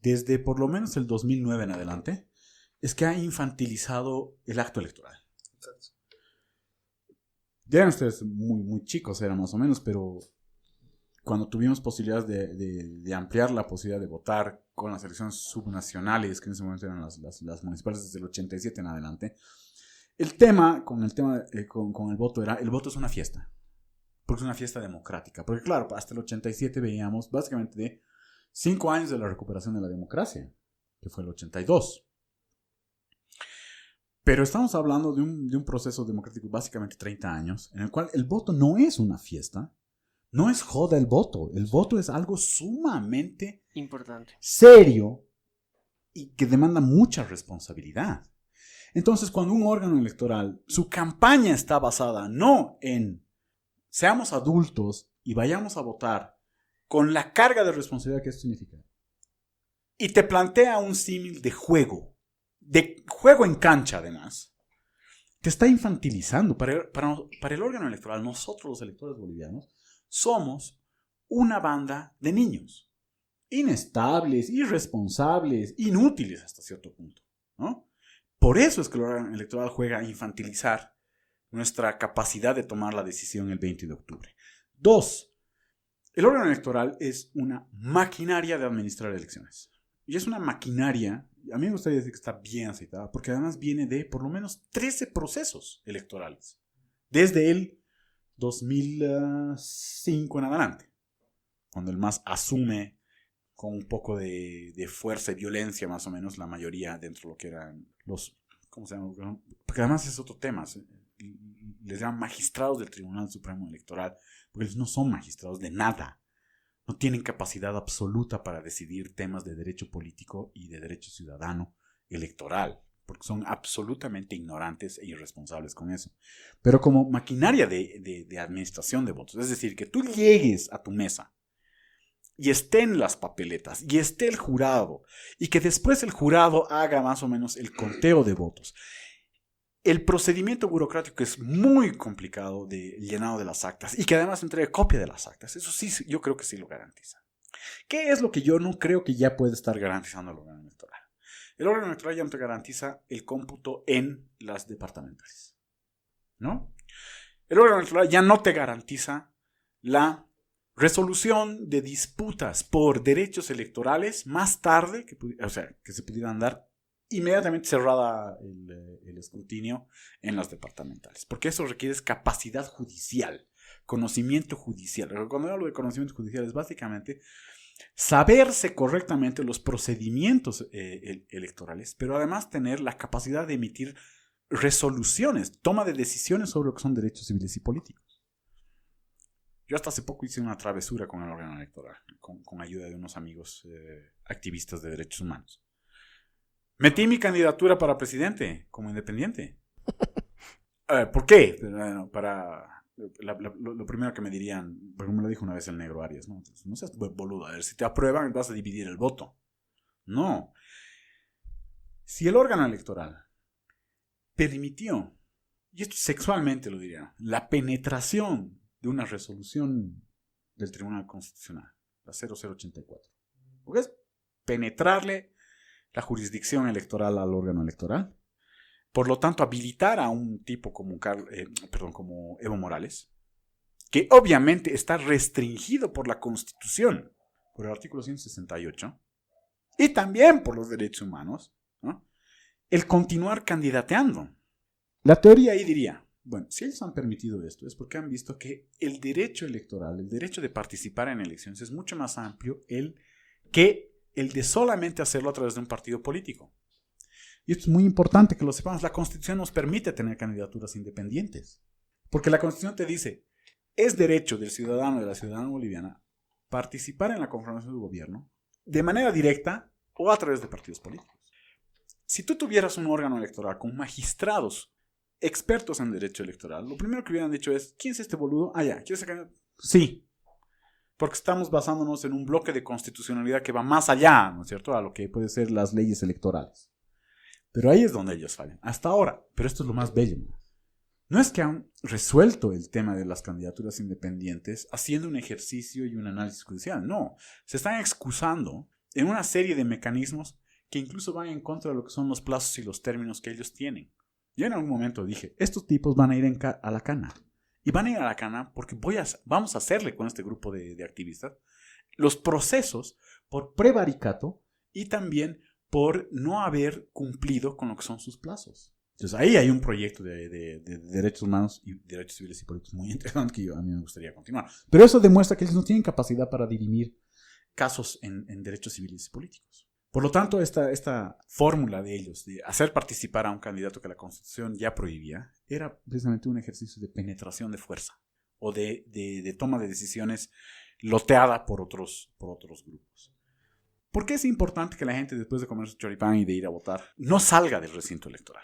Speaker 4: desde por lo menos el 2009 en adelante, es que ha infantilizado el acto electoral. Ya eran ustedes muy chicos, eran más o menos, pero cuando tuvimos posibilidades de ampliar la posibilidad de votar con las elecciones subnacionales, que en ese momento eran las municipales desde el 87 en adelante, el tema con el voto era, el voto es una fiesta, porque es una fiesta democrática. Porque claro, hasta el 87 veíamos básicamente de 5 años de la recuperación de la democracia, que fue el 82. Pero estamos hablando de un proceso democrático básicamente 30 años, en el cual el voto no es una fiesta, no es joda el voto es algo sumamente
Speaker 1: Importante.
Speaker 4: serio y que demanda mucha responsabilidad. Entonces, cuando un órgano electoral, su campaña está basada no en seamos adultos y vayamos a votar con la carga de responsabilidad que esto significa, y te plantea un símil de juego en cancha además, te está infantilizando. Para el órgano electoral, nosotros los electores bolivianos somos una banda de niños inestables, irresponsables, inútiles hasta cierto punto, ¿no? Por eso es que el órgano electoral juega a infantilizar nuestra capacidad de tomar la decisión el 20 de octubre. 2. El órgano electoral es una maquinaria de administrar elecciones. Y es una maquinaria, a mí me gustaría decir que está bien aceitada, porque además viene de por lo menos 13 procesos electorales. Desde el 2005 en adelante, cuando el MAS asume con un poco de fuerza y violencia más o menos la mayoría dentro de lo que eran los, ¿cómo se llama? Porque además es otro tema, les llaman magistrados del Tribunal Supremo Electoral, porque ellos no son magistrados de nada, no tienen capacidad absoluta para decidir temas de derecho político y de derecho ciudadano electoral, porque son absolutamente ignorantes e irresponsables con eso. Pero como maquinaria de administración de votos, es decir, que tú llegues a tu mesa y estén las papeletas, y esté el jurado, y que después el jurado haga más o menos el conteo de votos. El procedimiento burocrático es muy complicado de llenado de las actas, y que además entregue copia de las actas. Eso sí, yo creo que sí lo garantiza. ¿Qué es lo que yo no creo que ya puede estar garantizando el órgano electoral? El órgano electoral ya no te garantiza el cómputo en las departamentales, ¿no? El órgano electoral ya no te garantiza la resolución de disputas por derechos electorales más tarde, que se pudieran dar inmediatamente cerrada el escrutinio en las departamentales. Porque eso requiere capacidad judicial, conocimiento judicial. Cuando hablo de conocimiento judicial es básicamente saberse correctamente los procedimientos electorales, pero además tener la capacidad de emitir resoluciones, toma de decisiones sobre lo que son derechos civiles y políticos. Yo hasta hace poco hice una travesura con el órgano electoral, con ayuda de unos amigos activistas de derechos humanos. Metí mi candidatura para presidente, como independiente. ¿Por qué? Lo primero que me dirían, porque me lo dijo una vez el negro Arias, ¿no? Entonces, no seas boludo, a ver, si te aprueban vas a dividir el voto. No. Si el órgano electoral permitió, y esto sexualmente lo diría, la penetración de una resolución del Tribunal Constitucional, la 0084, porque es penetrarle la jurisdicción electoral al órgano electoral, por lo tanto habilitar a un tipo como Evo Morales, que obviamente está restringido por la Constitución, por el artículo 168, y también por los derechos humanos, ¿no? El continuar candidateando. La teoría ahí diría, bueno, si ellos han permitido esto es porque han visto que el derecho electoral, el derecho de participar en elecciones es mucho más amplio que el de solamente hacerlo a través de un partido político. Y esto es muy importante que lo sepamos. La Constitución nos permite tener candidaturas independientes. Porque la Constitución te dice, es derecho del ciudadano y de la ciudadana boliviana participar en la conformación del gobierno de manera directa o a través de partidos políticos. Si tú tuvieras un órgano electoral con magistrados expertos en derecho electoral, lo primero que hubieran dicho es, ¿quién es este boludo? Ah, ya, ¿quieres sacar? Sí. Porque estamos basándonos en un bloque de constitucionalidad que va más allá, ¿no es cierto?, a lo que pueden ser las leyes electorales. Pero ahí es donde ellos fallan. Hasta ahora. Pero esto es lo más bello. No es que han resuelto el tema de las candidaturas independientes haciendo un ejercicio y un análisis judicial. No. Se están excusando en una serie de mecanismos que incluso van en contra de lo que son los plazos y los términos que ellos tienen. Yo en algún momento dije, estos tipos van a ir a la cana. Y van a ir a la cana porque vamos a hacerle con este grupo de activistas los procesos por prevaricato y también por no haber cumplido con lo que son sus plazos. Entonces ahí hay un proyecto de derechos humanos y derechos civiles y políticos muy interesante que a mí me gustaría continuar. Pero eso demuestra que ellos no tienen capacidad para dirimir casos en derechos civiles y políticos. Por lo tanto, esta fórmula de ellos de hacer participar a un candidato que la Constitución ya prohibía era precisamente un ejercicio de penetración de fuerza o de toma de decisiones loteada por otros grupos. ¿Por qué es importante que la gente, después de comer su choripán y de ir a votar, no salga del recinto electoral?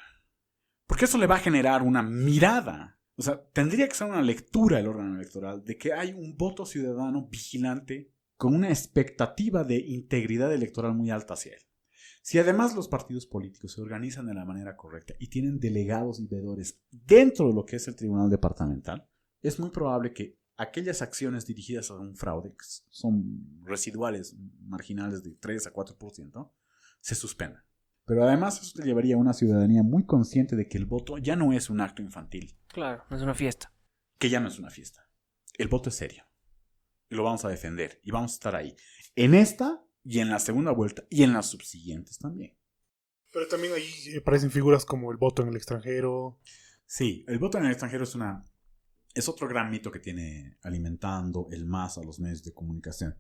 Speaker 4: Porque eso le va a generar una mirada. O sea, tendría que ser una lectura del órgano electoral de que hay un voto ciudadano vigilante con una expectativa de integridad electoral muy alta hacia él. Si además los partidos políticos se organizan de la manera correcta y tienen delegados y veedores dentro de lo que es el tribunal departamental, es muy probable que aquellas acciones dirigidas a un fraude, que son residuales, marginales de 3 a 4%, se suspendan. Pero además eso te llevaría a una ciudadanía muy consciente de que el voto ya no es un acto infantil.
Speaker 1: Claro, no es una fiesta.
Speaker 4: Que ya no es una fiesta. El voto es serio. Y lo vamos a defender. Y vamos a estar ahí. En esta y en la segunda vuelta y en las subsiguientes también.
Speaker 3: Pero también ahí aparecen figuras como el voto en el extranjero.
Speaker 4: Sí, el voto en el extranjero es otro gran mito que tiene alimentando el MAS a los medios de comunicación.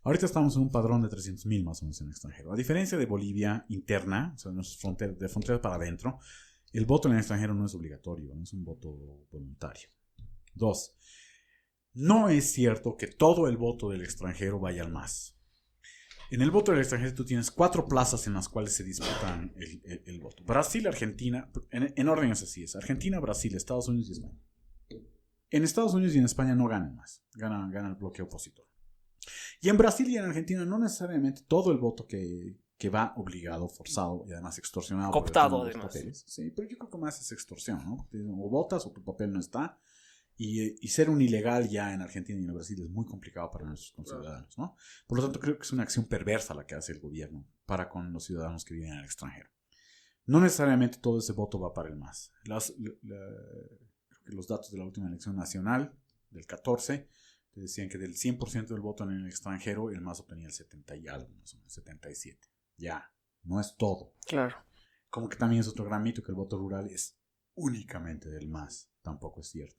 Speaker 4: Ahorita estamos en un padrón de 300.000 más o menos en el extranjero. A diferencia de Bolivia interna, o sea, de fronteras para adentro, el voto en el extranjero no es obligatorio, no es un voto voluntario. 2. No es cierto que todo el voto del extranjero vaya al MAS. En el voto del extranjero tú tienes 4 plazas en las cuales se disputan el voto. Brasil, Argentina, en orden es así, es Argentina, Brasil, Estados Unidos y España. En Estados Unidos y en España no ganan más, gana el bloque opositor. Y en Brasil y en Argentina no necesariamente todo el voto que va obligado, forzado y además extorsionado.
Speaker 1: Cooptado
Speaker 4: por
Speaker 1: además.
Speaker 4: Papeles. Sí, pero yo creo que más es extorsión, ¿no? O votas o tu papel no está. Y ser un ilegal ya en Argentina y en Brasil es muy complicado para nuestros conciudadanos, ¿no? Por lo tanto, creo que es una acción perversa la que hace el gobierno para con los ciudadanos que viven en el extranjero. No necesariamente todo ese voto va para el MAS. Creo que los datos de la última elección nacional, del 14, te decían que del 100% del voto en el extranjero, el MAS obtenía el 70 y algo, más o menos, 77. Ya, no es todo.
Speaker 1: Claro.
Speaker 4: Como que también es otro gran mito que el voto rural es únicamente del MAS. Tampoco es cierto.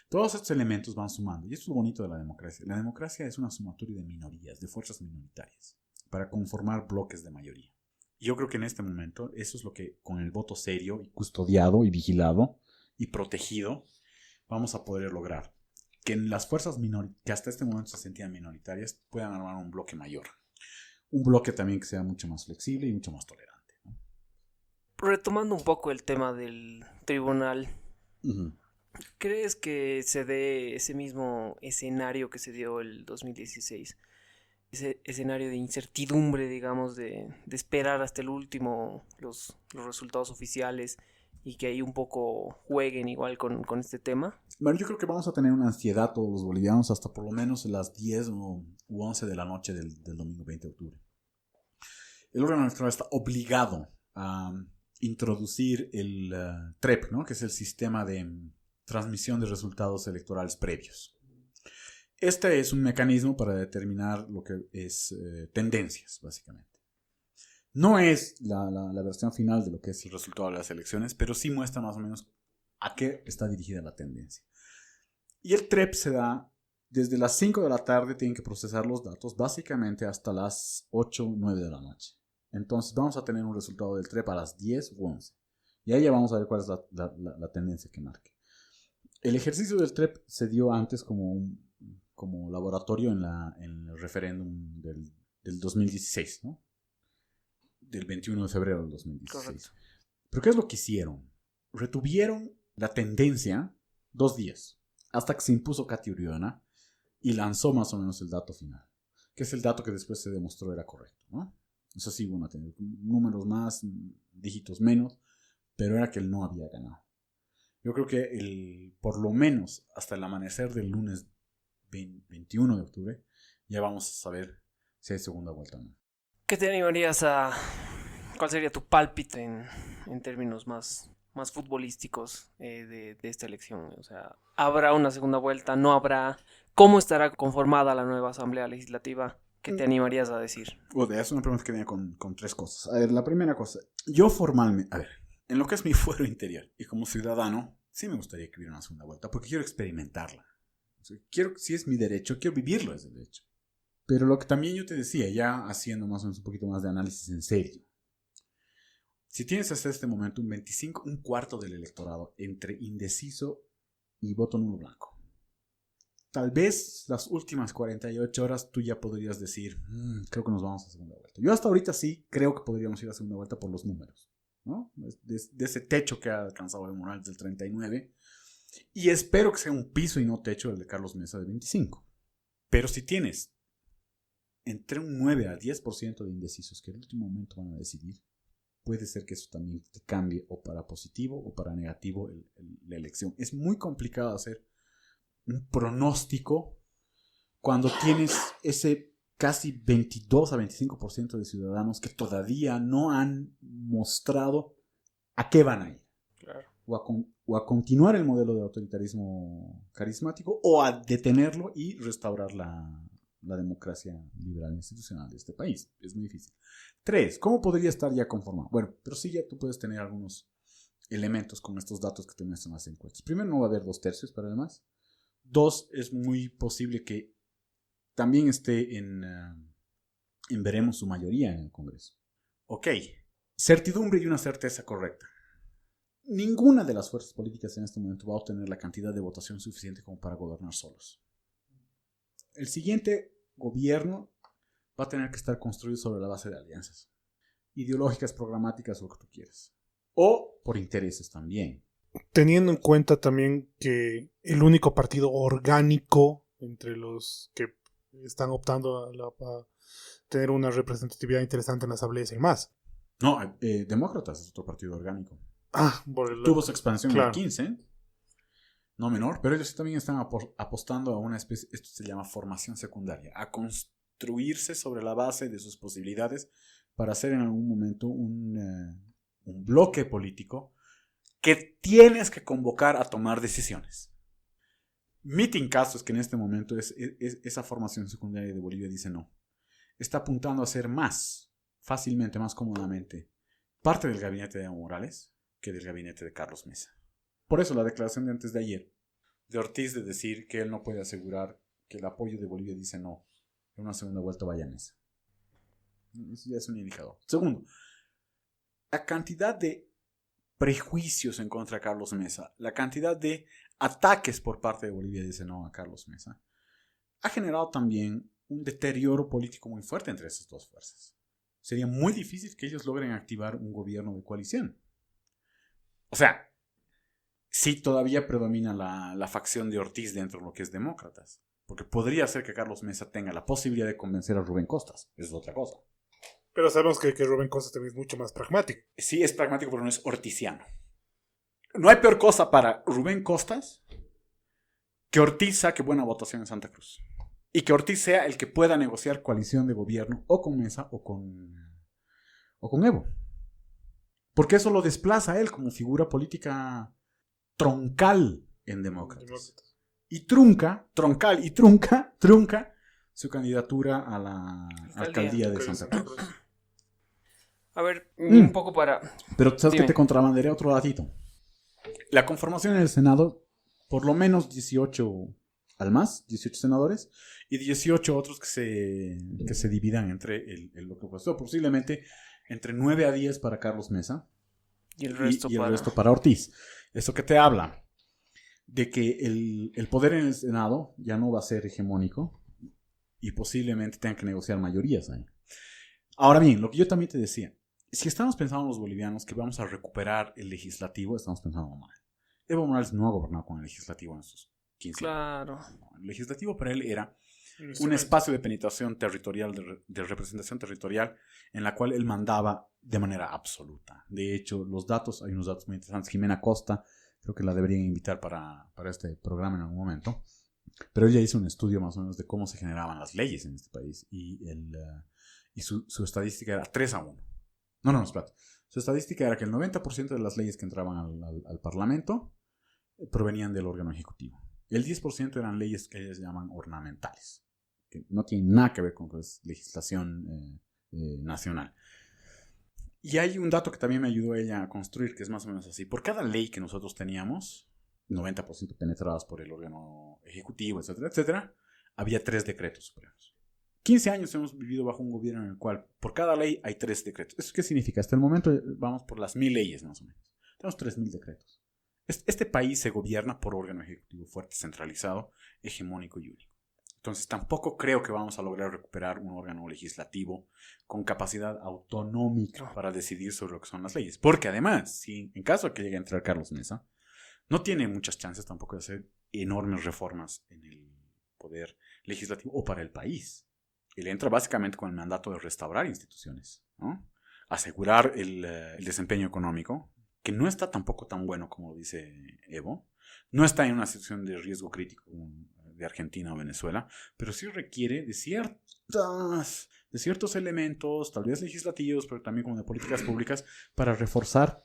Speaker 4: Todos estos elementos van sumando, y esto es lo bonito de la democracia. La democracia es una sumatoria de minorías, de fuerzas minoritarias, para conformar bloques de mayoría. Y yo creo que en este momento eso es lo que con el voto serio y custodiado y vigilado y protegido vamos a poder lograr. Que en las fuerzas que hasta este momento se sentían minoritarias puedan armar un bloque mayor. Un bloque también que sea mucho más flexible y mucho más tolerante, ¿no?
Speaker 1: Retomando un poco el tema del tribunal, ¿crees que se dé ese mismo escenario que se dio el 2016? Ese escenario de incertidumbre, digamos, de esperar hasta el último los resultados oficiales y que ahí un poco jueguen igual con este tema.
Speaker 4: Bueno, yo creo que vamos a tener una ansiedad todos los bolivianos hasta por lo menos las 10 u 11 de la noche del domingo 20 de octubre. El órgano electoral está obligado a introducir el TREP, ¿no? Que es el sistema de transmisión de resultados electorales previos. Este es un mecanismo para determinar lo que es tendencias, básicamente. No es la versión final de lo que es el resultado de las elecciones, pero sí muestra más o menos a qué está dirigida la tendencia. Y el TREP se da desde las 5 de la tarde, tienen que procesar los datos, básicamente hasta las 8 o 9 de la noche. Entonces vamos a tener un resultado del TREP a las 10 u 11. Y ahí ya vamos a ver cuál es la tendencia que marque. El ejercicio del TREP se dio antes como laboratorio en el referéndum del 2016, ¿no? Del 21 de febrero del 2016.
Speaker 1: Correcto.
Speaker 4: ¿Pero qué es lo que hicieron? Retuvieron la tendencia 2 días, hasta que se impuso Katy Uriona y lanzó más o menos el dato final, que es el dato que después se demostró era correcto, ¿no? Eso sí, bueno, tener números más, dígitos menos, pero era que él no había ganado. Yo creo que por lo menos hasta el amanecer del lunes 21 de octubre ya vamos a saber si hay segunda vuelta o no.
Speaker 1: ¿Qué te animarías a... ¿Cuál sería tu pálpito en términos más futbolísticos de esta elección? O sea, ¿habrá una segunda vuelta? ¿No habrá? ¿Cómo estará conformada la nueva Asamblea Legislativa? ¿Qué te animarías a decir?
Speaker 4: Es una pregunta que viene con 3 cosas. A ver, la primera cosa. Yo formalmente, a ver, en lo que es mi fuero interior y como ciudadano, sí me gustaría que hubiera una segunda vuelta porque quiero experimentarla. O sea, si es mi derecho, quiero vivirlo ese derecho. Pero lo que también yo te decía, ya haciendo más o menos un poquito más de análisis en serio. Si tienes hasta este momento un cuarto del electorado entre indeciso y voto nulo blanco, tal vez las últimas 48 horas tú ya podrías decir, creo que nos vamos a segunda vuelta. Yo hasta ahorita sí creo que podríamos ir a segunda vuelta por los números, ¿no? De ese techo que ha alcanzado Evo Morales del 39, y espero que sea un piso y no techo el de Carlos Mesa de 25. Pero si tienes entre un 9 a 10% de indecisos que en el último momento van a decidir, puede ser que eso también te cambie o para positivo o para negativo la elección. Es muy complicado hacer un pronóstico cuando tienes ese casi 22 a 25% de ciudadanos que todavía no han mostrado a qué van a ir.
Speaker 1: Claro.
Speaker 4: O a continuar el modelo de autoritarismo carismático o a detenerlo y restaurar la democracia liberal institucional de este país. Es muy difícil. 3. ¿Cómo podría estar ya conformado? Bueno, pero sí ya tú puedes tener algunos elementos con estos datos que te muestran las encuestas. Primero, no va a haber 2/3 para el MAS. 2, es muy posible que también esté en veremos su mayoría en el Congreso. Ok. Certidumbre y una certeza correcta. Ninguna de las fuerzas políticas en este momento va a obtener la cantidad de votación suficiente como para gobernar solos. El siguiente gobierno va a tener que estar construido sobre la base de alianzas ideológicas, programáticas, lo que tú quieras. O por intereses también.
Speaker 3: Teniendo en cuenta también que el único partido orgánico entre los que están optando a tener una representatividad interesante en la asamblea es el MAS.
Speaker 4: No, Demócratas es otro partido orgánico.
Speaker 3: Tuvo
Speaker 4: su expansión en el 15, no menor, pero ellos también están apostando a una especie, esto se llama formación secundaria, a construirse sobre la base de sus posibilidades para hacer en algún momento un bloque político que tienes que convocar a tomar decisiones. Mi caso es que en este momento esa formación secundaria de Bolivia dice no. Está apuntando a ser más fácilmente, más cómodamente parte del gabinete de Evo Morales que del gabinete de Carlos Mesa. Por eso la declaración de antes de ayer de Ortiz de decir que él no puede asegurar que el apoyo de Bolivia dice no, en una segunda vuelta vaya a Mesa. Eso ya es un indicador. Segundo, la cantidad de prejuicios en contra de Carlos Mesa, la cantidad de ataques por parte de Bolivia dice no a Carlos Mesa, ha generado también un deterioro político muy fuerte entre esas dos fuerzas. Sería muy difícil que ellos logren activar un gobierno de coalición. O sea, sí todavía predomina la facción de Ortiz dentro de lo que es demócratas. Porque podría ser que Carlos Mesa tenga la posibilidad de convencer a Rubén Costas. Eso es otra cosa.
Speaker 3: Pero sabemos que Rubén Costas también es mucho más pragmático.
Speaker 4: Sí, es pragmático, pero no es ortiziano. No hay peor cosa para Rubén Costas que Ortiz saque buena votación en Santa Cruz. Y que Ortiz sea el que pueda negociar coalición de gobierno o con Mesa o con Evo. Porque eso lo desplaza a él como figura política troncal en Demócratas. Y trunca su candidatura a la alcaldía de Santa Cruz.
Speaker 1: A ver, un poco para...
Speaker 4: Pero sabes
Speaker 1: Dime.
Speaker 4: que te contrabanderé otro datito. La conformación en el Senado, por lo menos 18 al más, 18 senadores, y 18 otros que se dividan entre el bloque opositor. Posiblemente entre 9 a 10 para Carlos Mesa
Speaker 1: Y el resto
Speaker 4: y el
Speaker 1: para...
Speaker 4: resto para Ortiz. Eso que te habla de que el poder en el Senado ya no va a ser hegemónico y posiblemente tengan que negociar mayorías ahí. Ahora bien, lo que yo también te decía, si estamos pensando los bolivianos que vamos a recuperar el legislativo, estamos pensando mal. Evo Morales no ha gobernado con el legislativo en estos 15 años.
Speaker 1: Claro.
Speaker 4: El legislativo para él era un espacio de penetración territorial, de representación territorial, en la cual él mandaba de manera absoluta. De hecho, hay unos datos muy interesantes. Jimena Costa, creo que la deberían invitar para este programa en algún momento, pero ella hizo un estudio más o menos de cómo se generaban las leyes en este país, y su estadística era 3-1. No, espérate. Su estadística era que el 90% de las leyes que entraban al Parlamento provenían del órgano ejecutivo. El 10% eran leyes que ellos llaman ornamentales, que no tienen nada que ver con legislación nacional. Y hay un dato que también me ayudó ella a construir, que es más o menos así. Por cada ley que nosotros teníamos, 90% penetradas por el órgano ejecutivo, etcétera, etcétera, había 3 decretos supremos. 15 años hemos vivido bajo un gobierno en el cual por cada ley hay 3 decretos. ¿Eso qué significa? Hasta el momento vamos por las 1000 leyes más o menos. Tenemos 3000 decretos. Este país se gobierna por órgano ejecutivo fuerte, centralizado, hegemónico y único. Entonces tampoco creo que vamos a lograr recuperar un órgano legislativo con capacidad autonómica para decidir sobre lo que son las leyes. Porque además, si en caso de que llegue a entrar Carlos Mesa, no tiene muchas chances tampoco de hacer enormes reformas en el poder legislativo o para el país. Él entra básicamente con el mandato de restaurar instituciones, ¿no? Asegurar el desempeño económico, que no está tampoco tan bueno como dice Evo. No está en una situación de riesgo crítico de Argentina o Venezuela, pero sí requiere de ciertos elementos, tal vez legislativos, pero también como de políticas públicas, para reforzar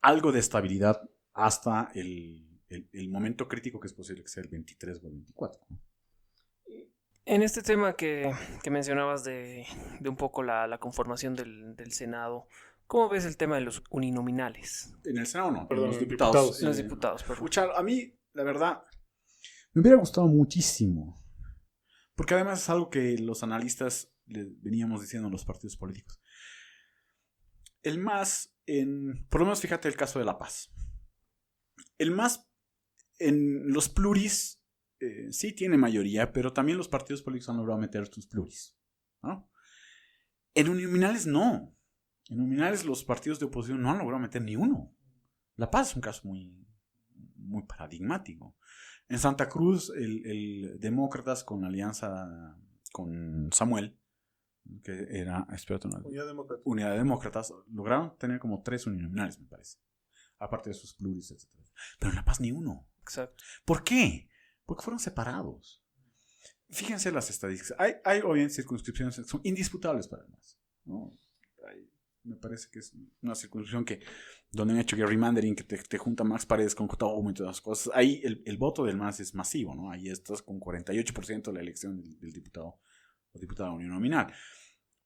Speaker 4: algo de estabilidad hasta el momento crítico que es posible que sea el 23 o el 24.
Speaker 1: En este tema que mencionabas de un poco la conformación del Senado, ¿cómo ves el tema de los uninominales?
Speaker 4: En el Senado no,
Speaker 3: Perdón,
Speaker 4: los diputados.
Speaker 1: Los diputados, perdón.
Speaker 4: Escuchar, a mí, la verdad, me hubiera gustado muchísimo. Porque además es algo que los analistas le veníamos diciendo a los partidos políticos. El MAS, por lo menos fíjate el caso de La Paz. El MAS en los pluris sí tiene mayoría, pero también los partidos políticos han logrado meter sus pluris, ¿no? En uninominales no. En uninominales los partidos de oposición no han logrado meter ni uno. La Paz es un caso muy, muy paradigmático. En Santa Cruz, el Demócratas con alianza con Samuel, que era, espérate, Unidad de Demócratas, lograron tener como 3 uninominales, me parece. Aparte de sus pluris, etc. Pero en La Paz ni uno.
Speaker 1: Exacto.
Speaker 4: ¿Por qué? Porque fueron separados. Fíjense las estadísticas. Hay obviamente circunscripciones que son indisputables para el MAS, ¿no? Me parece que es una circunscripción donde han hecho gerrymandering, que te junta Max Paredes con Cuauhtémoc y todas las cosas. Ahí el voto del MAS es masivo, ¿no? Ahí estás con 48% de la elección del diputado o diputada uninominal.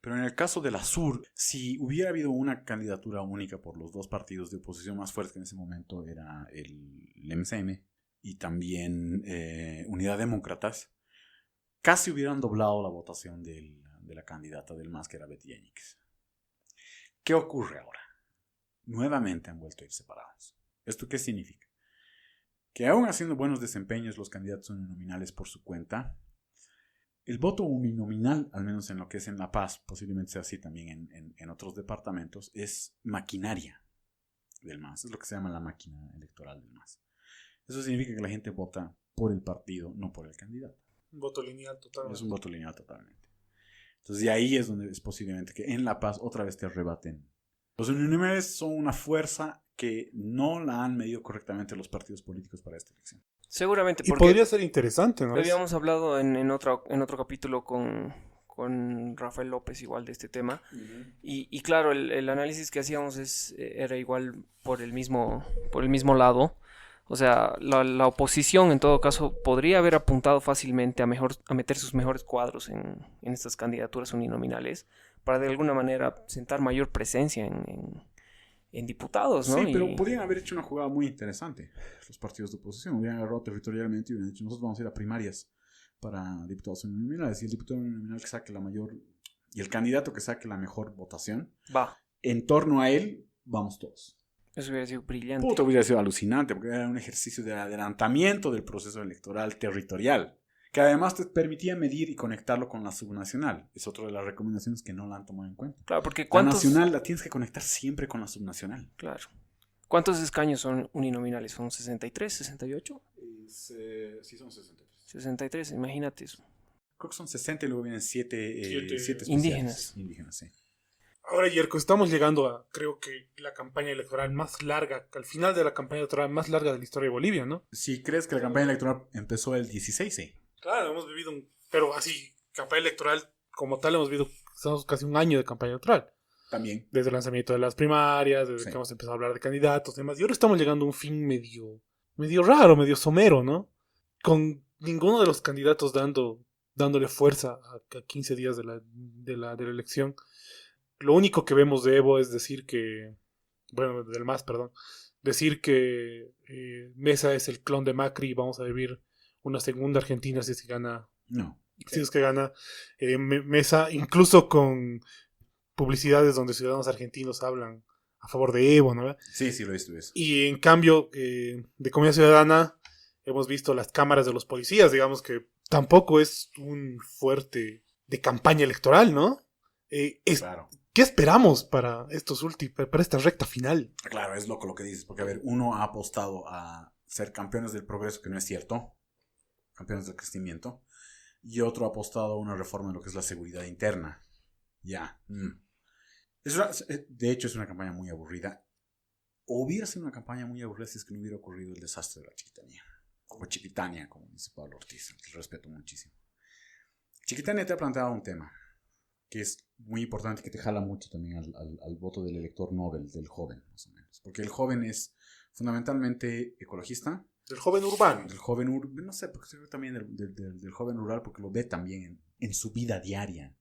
Speaker 4: Pero en el caso de la Sur, si hubiera habido una candidatura única por los 2 partidos de oposición más fuertes que en ese momento era el MCM y también Unidad Demócratas, casi hubieran doblado la votación de la candidata del MAS, que era Betty Yáñez. ¿Qué ocurre ahora? Nuevamente han vuelto a ir separados. ¿Esto qué significa? Que aún haciendo buenos desempeños los candidatos uninominales por su cuenta, el voto uninominal, al menos en lo que es en La Paz, posiblemente sea así también en otros departamentos, es maquinaria del MAS. Es lo que se llama la máquina electoral del MAS. Eso significa que la gente vota por el partido, no por el candidato.
Speaker 3: Un voto lineal totalmente.
Speaker 4: Es un voto lineal totalmente. Entonces de ahí es donde es posiblemente que en La Paz otra vez te arrebaten. Los uninominales son una fuerza que no la han medido correctamente los partidos políticos para esta elección.
Speaker 1: Seguramente,
Speaker 3: Y
Speaker 1: porque
Speaker 3: podría ser interesante, ¿no?
Speaker 1: habíamos hablado en otro capítulo con Rafael López igual de este tema. Y claro, el análisis que hacíamos era igual por el mismo lado. O sea, la oposición en todo caso podría haber apuntado fácilmente a meter sus mejores cuadros en estas candidaturas uninominales para de alguna manera sentar mayor presencia en diputados, ¿no?
Speaker 4: Sí, pero podrían haber hecho una jugada muy interesante los partidos de oposición. Hubieran agarrado territorialmente y hubieran dicho: nosotros vamos a ir a primarias para diputados uninominales, y el diputado uninominal que saque la mayor Y el candidato que saque la mejor votación,
Speaker 1: Va.
Speaker 4: en torno a él, vamos todos.
Speaker 1: Eso hubiera sido brillante.
Speaker 4: Puta, hubiera sido alucinante, porque era un ejercicio de adelantamiento del proceso electoral territorial, que además te permitía medir y conectarlo con la subnacional. Es otra de las recomendaciones que no la han tomado en cuenta.
Speaker 1: Claro, porque
Speaker 4: La
Speaker 1: ¿cuántos...
Speaker 4: nacional la tienes que conectar siempre con la subnacional.
Speaker 1: Claro. ¿Cuántos escaños son uninominales? ¿Son 63, 68?
Speaker 4: Sí, son 63.
Speaker 1: 63, imagínate eso.
Speaker 4: Creo que son 60 y luego vienen 7
Speaker 3: Siete
Speaker 1: indígenas.
Speaker 4: Indígenas, sí.
Speaker 3: Ahora, Yerko, estamos llegando a, creo que, la campaña electoral más larga, al final de la campaña electoral más larga de la historia de Bolivia, ¿no?
Speaker 4: Si crees que la campaña electoral empezó el 16, sí.
Speaker 3: Claro, hemos vivido pero así, campaña electoral como tal, hemos vivido, estamos casi un año de campaña electoral.
Speaker 4: También.
Speaker 3: Desde el lanzamiento de las primarias, desde
Speaker 4: Sí.
Speaker 3: que hemos empezado a hablar de candidatos y demás. Y ahora estamos llegando a un fin medio raro, medio somero, ¿no? Con ninguno de los candidatos dándole fuerza a 15 días de la elección. Lo único que vemos de Evo es decir que, bueno, del MAS, perdón, decir que Mesa es el clon de Macri y vamos a vivir una segunda Argentina si es que gana,
Speaker 4: No.
Speaker 3: si es que gana Mesa, incluso con publicidades donde ciudadanos argentinos hablan a favor de Evo, ¿no?
Speaker 4: Sí, lo he visto eso.
Speaker 3: Y en cambio, de Comunidad Ciudadana, hemos visto las cámaras de los policías, digamos que tampoco es un fuerte de campaña electoral, ¿no?
Speaker 4: Claro.
Speaker 3: ¿Qué esperamos para para esta recta final?
Speaker 4: Claro, es loco lo que dices, porque a ver, uno ha apostado a ser campeones del progreso, que no es cierto, campeones del crecimiento, y otro ha apostado a una reforma en lo que es la seguridad interna. Ya. De hecho, es una campaña muy aburrida. O hubiera sido una campaña muy aburrida si es que no hubiera ocurrido el desastre de la Chiquitania. O Chiquitania, como dice Pablo Ortiz, que respeto muchísimo. Chiquitania te ha planteado un tema que es muy importante, que te jala mucho también al voto del elector Nobel, del joven, más o menos. Porque el joven es fundamentalmente ecologista.
Speaker 3: El joven urbano.
Speaker 4: El joven urbano, no sé, porque se ve también del joven rural, porque lo ve también en su vida diaria.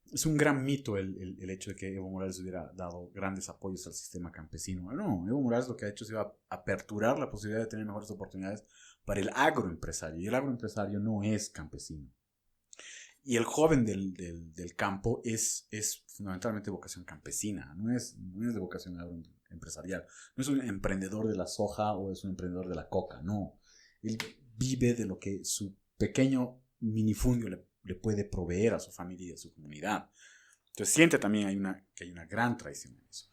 Speaker 4: Es un gran mito el hecho de que Evo Morales hubiera dado grandes apoyos al sistema campesino. No, Evo Morales lo que ha hecho es iba a aperturar la posibilidad de tener mejores oportunidades para el agroempresario. Y el agroempresario no es campesino. Y el joven del campo es fundamentalmente vocación campesina, no es de vocación agroempresarial. No es un emprendedor de la soja o es un emprendedor de la coca, no. Él vive de lo que su pequeño minifundio le puede proveer a su familia y a su comunidad. Entonces siente también que hay una gran traición en eso.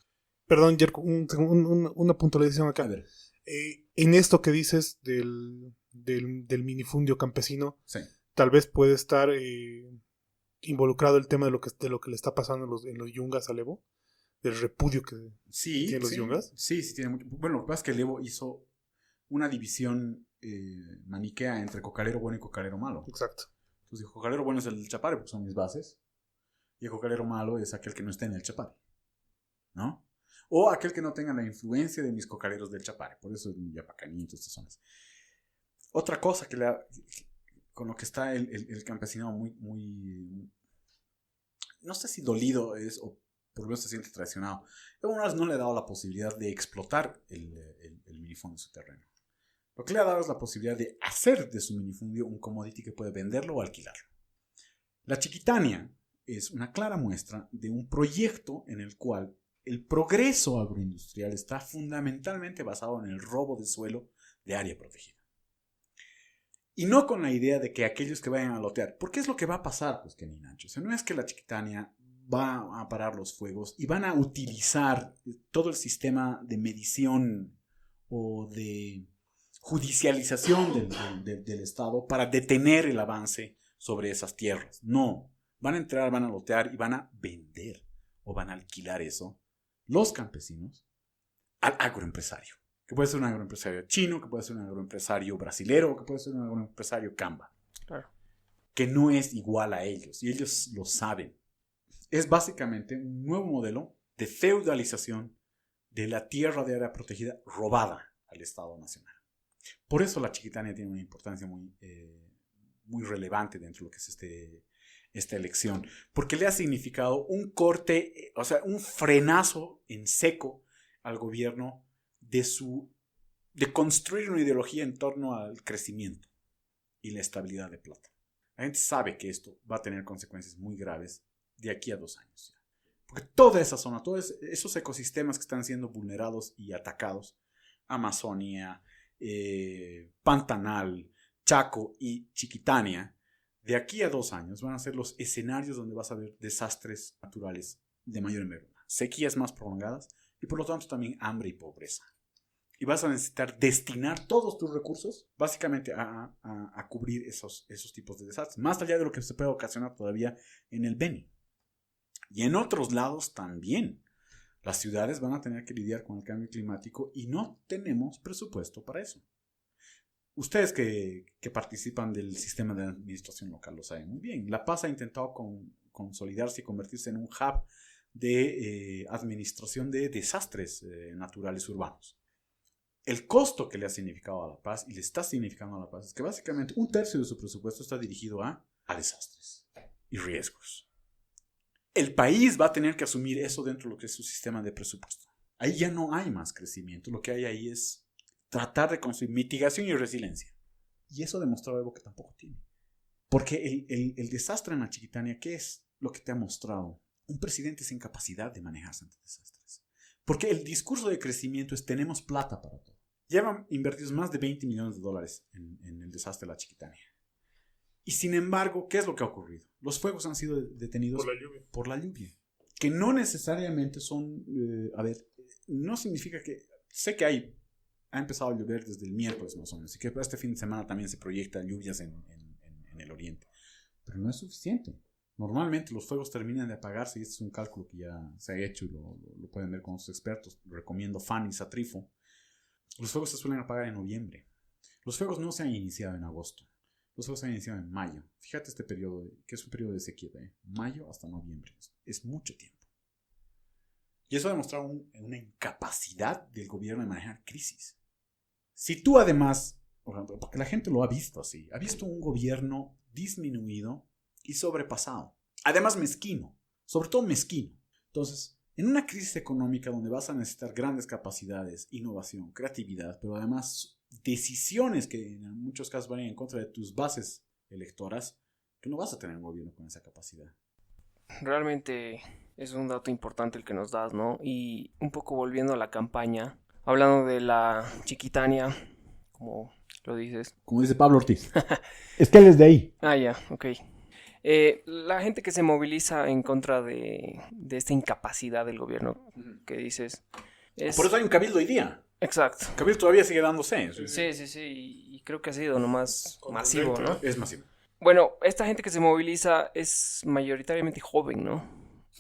Speaker 3: Perdón, Yerko, una puntualización acá.
Speaker 4: A ver.
Speaker 3: En esto que dices del minifundio campesino,
Speaker 4: Sí.
Speaker 3: tal vez puede estar involucrado el tema de lo que le está pasando en los yungas al Evo, del repudio que tienen los yungas.
Speaker 4: Sí, tiene mucho. Bueno, lo que pasa es que el Evo hizo una división maniquea entre cocalero bueno y cocalero malo.
Speaker 3: Exacto.
Speaker 4: Entonces, el cocalero bueno es el del Chapare, porque son mis bases, y el cocalero malo es aquel que no está en el Chapare, ¿no? O aquel que no tenga la influencia de mis cocaleros del Chapare, por eso es Yapacaní y todas estas zonas. Otra cosa con lo que está el campesinado muy, no sé si dolido es, o por lo menos se siente traicionado. Evo Morales no le ha dado la posibilidad de explotar el minifundio de su terreno. Lo que le ha dado es la posibilidad de hacer de su minifundio un commodity que puede venderlo o alquilarlo. La Chiquitania es una clara muestra de un proyecto en el cual el progreso agroindustrial está fundamentalmente basado en el robo de suelo de área protegida. Y no con la idea de que aquellos que vayan a lotear, porque es lo que va a pasar, pues, Kenny Nacho. O sea, no es que la Chiquitania va a parar los fuegos y van a utilizar todo el sistema de medición o de judicialización del Estado para detener el avance sobre esas tierras. No, van a entrar, van a lotear y van a vender o van a alquilar eso los campesinos al agroempresario. Que puede ser un agroempresario chino, que puede ser un agroempresario brasilero, que puede ser un agroempresario camba.
Speaker 1: Claro.
Speaker 4: Que no es igual a ellos, y ellos lo saben. Es básicamente un nuevo modelo de feudalización de la tierra de área protegida robada al Estado Nacional. Por eso la Chiquitania tiene una importancia muy relevante dentro de lo que es esta elección, porque le ha significado un corte, o sea, un frenazo en seco al gobierno de construir una ideología en torno al crecimiento y la estabilidad de plata. La gente sabe que esto va a tener consecuencias muy graves de aquí a 2 años. Porque toda esa zona, todos esos ecosistemas que están siendo vulnerados y atacados, Amazonia, Pantanal, Chaco y Chiquitania, de aquí a 2 años van a ser los escenarios donde vas a ver desastres naturales de mayor envergadura, sequías más prolongadas y por lo tanto también hambre y pobreza. Y vas a necesitar destinar todos tus recursos básicamente a cubrir esos tipos de desastres, más allá de lo que se puede ocasionar todavía en el Beni. Y en otros lados también. Las ciudades van a tener que lidiar con el cambio climático y no tenemos presupuesto para eso. Ustedes que participan del sistema de administración local lo saben muy bien. La Paz ha intentado consolidarse y convertirse en un hub de administración de desastres naturales urbanos. El costo que le ha significado a La Paz y le está significando a La Paz es que básicamente 1/3 de su presupuesto está dirigido a desastres y riesgos. El país va a tener que asumir eso dentro de lo que es su sistema de presupuesto. Ahí ya no hay más crecimiento. Lo que hay ahí es tratar de construir mitigación y resiliencia. Y eso ha demostrado Evo que tampoco tiene. Porque el desastre en la Chiquitania, ¿qué es lo que te ha mostrado? Un presidente sin capacidad de manejarse ante desastres. Porque el discurso de crecimiento es tenemos plata para todo. Llevan invertidos más de $20 millones en el desastre de la Chiquitania. Y sin embargo, ¿qué es lo que ha ocurrido? Los fuegos han sido detenidos por la lluvia. Que no necesariamente son... no significa que... Sé que ha empezado a llover desde el miércoles más o menos. Y que para este fin de semana también se proyectan lluvias en el oriente. Pero no es suficiente. Normalmente los fuegos terminan de apagarse y este es un cálculo que ya se ha hecho y lo pueden ver con los expertos. Recomiendo FAN y Satrifo. Los fuegos se suelen apagar en noviembre. Los fuegos no se han iniciado en agosto. Los fuegos se han iniciado en mayo. Fíjate este periodo, que es un periodo de sequía, mayo hasta noviembre. Es mucho tiempo. Y eso ha demostrado una incapacidad del gobierno de manejar crisis. Si tú además, porque la gente lo ha visto así, ha visto un gobierno disminuido y sobrepasado. Además mezquino, sobre todo mezquino. Entonces, en una crisis económica donde vas a necesitar grandes capacidades, innovación, creatividad, pero además decisiones que en muchos casos van en contra de tus bases electoras, que no vas a tener un gobierno con esa capacidad.
Speaker 1: Realmente es un dato importante el que nos das, ¿no? Y un poco volviendo a la campaña, hablando de la Chiquitania, como lo dices.
Speaker 5: Como dice Pablo Ortiz. Es que él es de ahí.
Speaker 1: Ah, ya, ok. La gente que se moviliza en contra de esta incapacidad del gobierno que dices...
Speaker 4: Por eso hay un cabildo hoy día.
Speaker 1: Exacto.
Speaker 4: El cabildo todavía sigue dándose.
Speaker 1: Sí, y creo que ha sido nomás masivo, ¿no?
Speaker 4: Es masivo.
Speaker 1: Bueno, esta gente que se moviliza es mayoritariamente joven, ¿no?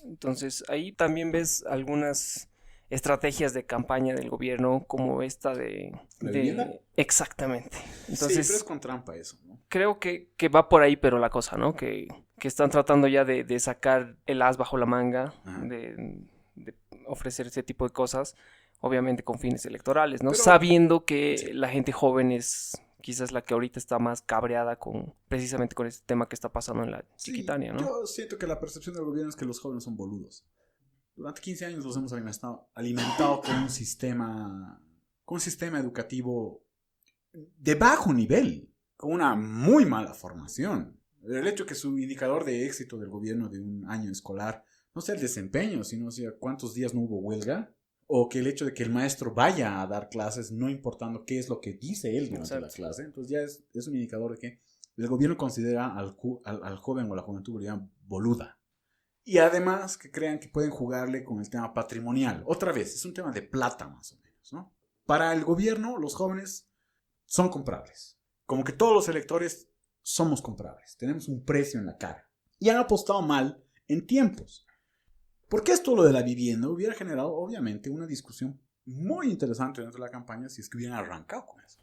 Speaker 1: Entonces ahí también ves algunas estrategias de campaña del gobierno como esta de...
Speaker 4: vivienda?
Speaker 1: Exactamente. Entonces,
Speaker 4: sí, pero es con trampa eso, ¿no?
Speaker 1: Creo que va por ahí, pero la cosa, ¿no? Que están tratando ya de sacar el as bajo la manga, de ofrecer ese tipo de cosas, obviamente con fines electorales, ¿no? Pero, sabiendo que sí, la gente joven es quizás la que ahorita está más cabreada precisamente con este tema que está pasando en la Chiquitania, ¿no?
Speaker 4: Yo siento que la percepción del gobierno es que los jóvenes son boludos. Durante 15 años los hemos alimentado con un sistema educativo de bajo nivel, con una muy mala formación. El hecho que su indicador de éxito del gobierno de un año escolar no sea el desempeño, sino sea cuántos días no hubo huelga, o que el hecho de que el maestro vaya a dar clases no importando qué es lo que dice él durante la clase. Entonces ya es un indicador de que el gobierno considera al joven o la juventud boliviana boluda. Y además que crean que pueden jugarle con el tema patrimonial. Otra vez, es un tema de plata más o menos, ¿no? Para el gobierno, los jóvenes son comprables. Como que todos los electores somos comprables. Tenemos un precio en la cara. Y han apostado mal en tiempos. Porque esto, lo de la vivienda, hubiera generado obviamente una discusión muy interesante dentro de la campaña si es que hubieran arrancado con eso.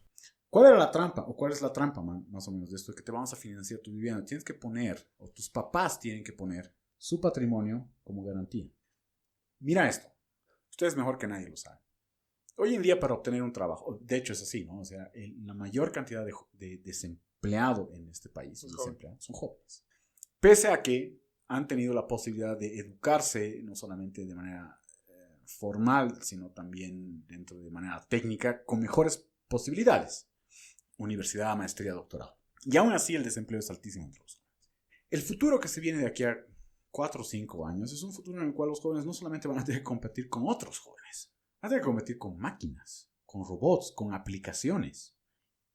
Speaker 4: ¿Cuál era la trampa? ¿O cuál es la trampa más o menos de esto? Que te vamos a financiar tu vivienda. Tienes que poner, o tus papás tienen que poner, su patrimonio como garantía. Mira esto. Ustedes mejor que nadie lo saben. Hoy en día para obtener un trabajo, de hecho es así, ¿no? O sea, la mayor cantidad de desempleados en este país son jóvenes. Pese a que han tenido la posibilidad de educarse, no solamente de manera formal, sino también dentro de manera técnica, con mejores posibilidades. Universidad, maestría, doctorado. Y aún así el desempleo es altísimo entre los jóvenes. El futuro que se viene de aquí a 4 o 5 años es un futuro en el cual los jóvenes no solamente van a tener que competir con otros jóvenes, van a tener que competir con máquinas, con robots, con aplicaciones.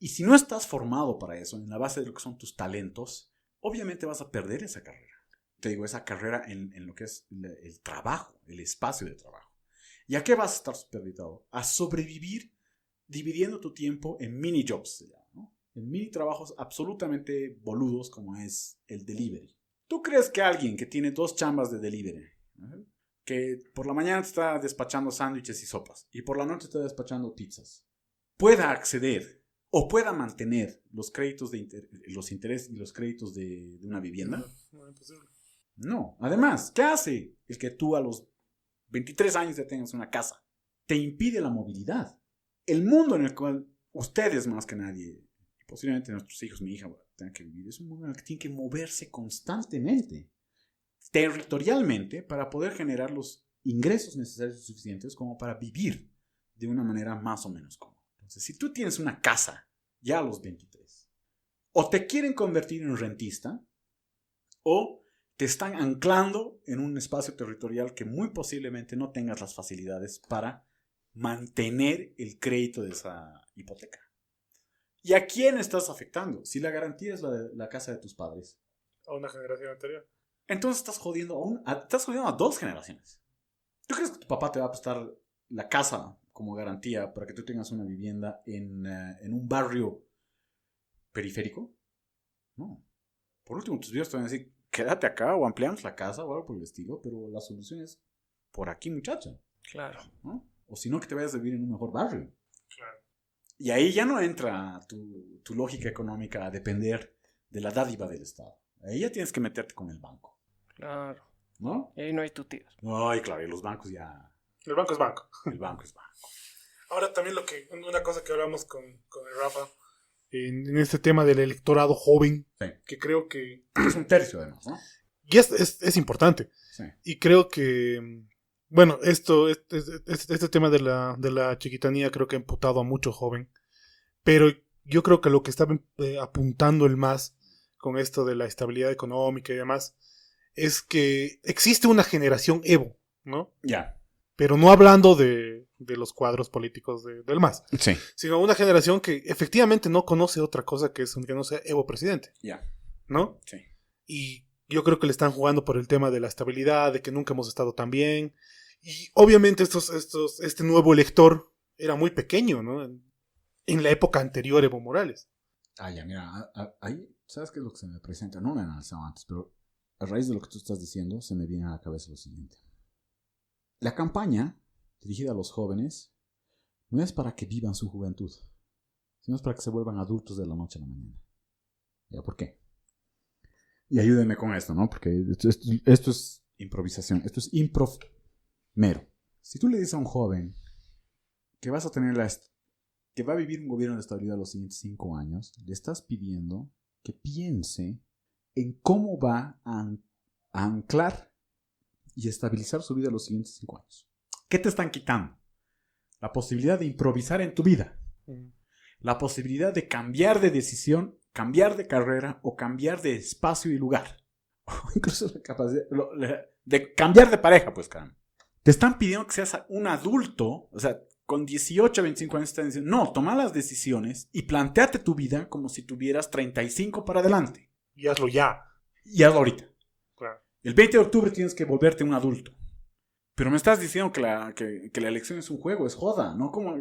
Speaker 4: Y si no estás formado para eso, en la base de lo que son tus talentos, obviamente vas a perder esa carrera. Te digo, esa carrera en lo que es el trabajo, el espacio de trabajo. ¿Y a qué vas a estar supeditado? A sobrevivir dividiendo tu tiempo en mini jobs, ¿no? En mini trabajos absolutamente boludos como es el delivery. ¿Tú crees que alguien que tiene 2 chambas de delivery, ¿no?, que por la mañana te está despachando sándwiches y sopas y por la noche te está despachando pizzas, pueda acceder o pueda mantener los créditos los intereses y los créditos de una vivienda?
Speaker 3: No, imposible.
Speaker 4: No. Además, ¿qué hace el que tú a los 23 años ya tengas una casa? Te impide la movilidad. El mundo en el cual ustedes más que nadie, y posiblemente nuestros hijos, mi hija, tengan que vivir, es un mundo en el que tienen que moverse constantemente, territorialmente, para poder generar los ingresos necesarios y suficientes como para vivir de una manera más o menos cómoda. Entonces, si tú tienes una casa ya a los 23, o te quieren convertir en rentista, o te están anclando en un espacio territorial que muy posiblemente no tengas las facilidades para mantener el crédito de esa hipoteca. ¿Y a quién estás afectando? Si la garantía es la casa de tus padres,
Speaker 3: A una generación anterior.
Speaker 4: entonces estás jodiendo a 2 generaciones. ¿Tú crees que tu papá te va a prestar la casa como garantía para que tú tengas una vivienda en un barrio periférico? No. Por último, tus viejos te van a decir, quédate acá o ampliamos la casa o algo por el estilo, pero la solución es por aquí, muchacha.
Speaker 1: Claro.
Speaker 4: ¿No? O si no, que te vayas a vivir en un mejor barrio.
Speaker 3: Claro.
Speaker 4: Y ahí ya no entra tu lógica económica a depender de la dádiva del Estado. Ahí ya tienes que meterte con el banco,
Speaker 1: Claro.
Speaker 4: ¿no?
Speaker 1: Y ahí no hay tuteos.
Speaker 4: Ay, claro, y los bancos ya...
Speaker 3: El banco es banco.
Speaker 4: El banco es banco.
Speaker 3: Ahora también una cosa que hablamos con el Rafa, en este tema del electorado joven,
Speaker 4: Sí.
Speaker 3: que creo que
Speaker 4: Es un tercio además, ¿no?
Speaker 3: y es importante.
Speaker 4: Sí.
Speaker 3: Y creo que, bueno, este tema de la chiquitanía creo que ha imputado a mucho joven. Pero yo creo que lo que está apuntando el MAS con esto de la estabilidad económica y demás es que existe una generación Evo, ¿no?
Speaker 4: Ya.
Speaker 3: Pero no hablando de los cuadros políticos del MAS,
Speaker 4: Sí.
Speaker 3: sino una generación que efectivamente no conoce otra cosa que no sea Evo presidente,
Speaker 4: Ya.
Speaker 3: ¿no?
Speaker 4: Sí.
Speaker 3: Y yo creo que le están jugando por el tema de la estabilidad, de que nunca hemos estado tan bien. Y obviamente este nuevo elector era muy pequeño, ¿no? En la época anterior a Evo Morales.
Speaker 4: Ya, mira, ahí, ¿sabes qué es lo que se me presenta? No lo he analizado antes, pero a raíz de lo que tú estás diciendo, se me viene a la cabeza lo siguiente. La campaña dirigida a los jóvenes no es para que vivan su juventud, sino es para que se vuelvan adultos de la noche a la mañana. ¿Ya por qué? Y ayúdenme con esto, ¿no? Porque esto es improvisación, esto es improv mero. Si tú le dices a un joven que vas a tener que va a vivir un gobierno de estabilidad los siguientes 5 años, le estás pidiendo que piense en cómo va a anclar y estabilizar su vida los siguientes 5 años. ¿Qué te están quitando? La posibilidad de improvisar en tu vida. La posibilidad de cambiar de decisión, cambiar de carrera o cambiar de espacio y lugar. O incluso la capacidad de cambiar de pareja, pues, caramba. Te están pidiendo que seas un adulto, o sea, con 18, 25 años están diciendo, no, toma las decisiones y plantéate tu vida como si tuvieras 35 para adelante.
Speaker 3: Y hazlo ya.
Speaker 4: Y hazlo ahorita.
Speaker 3: Claro.
Speaker 4: El 20 de octubre tienes que volverte un adulto. Pero me estás diciendo que la elección es un juego, es joda, ¿no? Como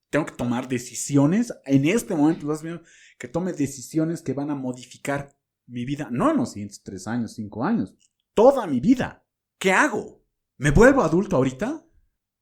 Speaker 4: tengo que tomar decisiones. En este momento estás viendo que tome decisiones que van a modificar mi vida. No en los siguientes 3 años, 5 años. Toda mi vida. ¿Qué hago? ¿Me vuelvo adulto ahorita?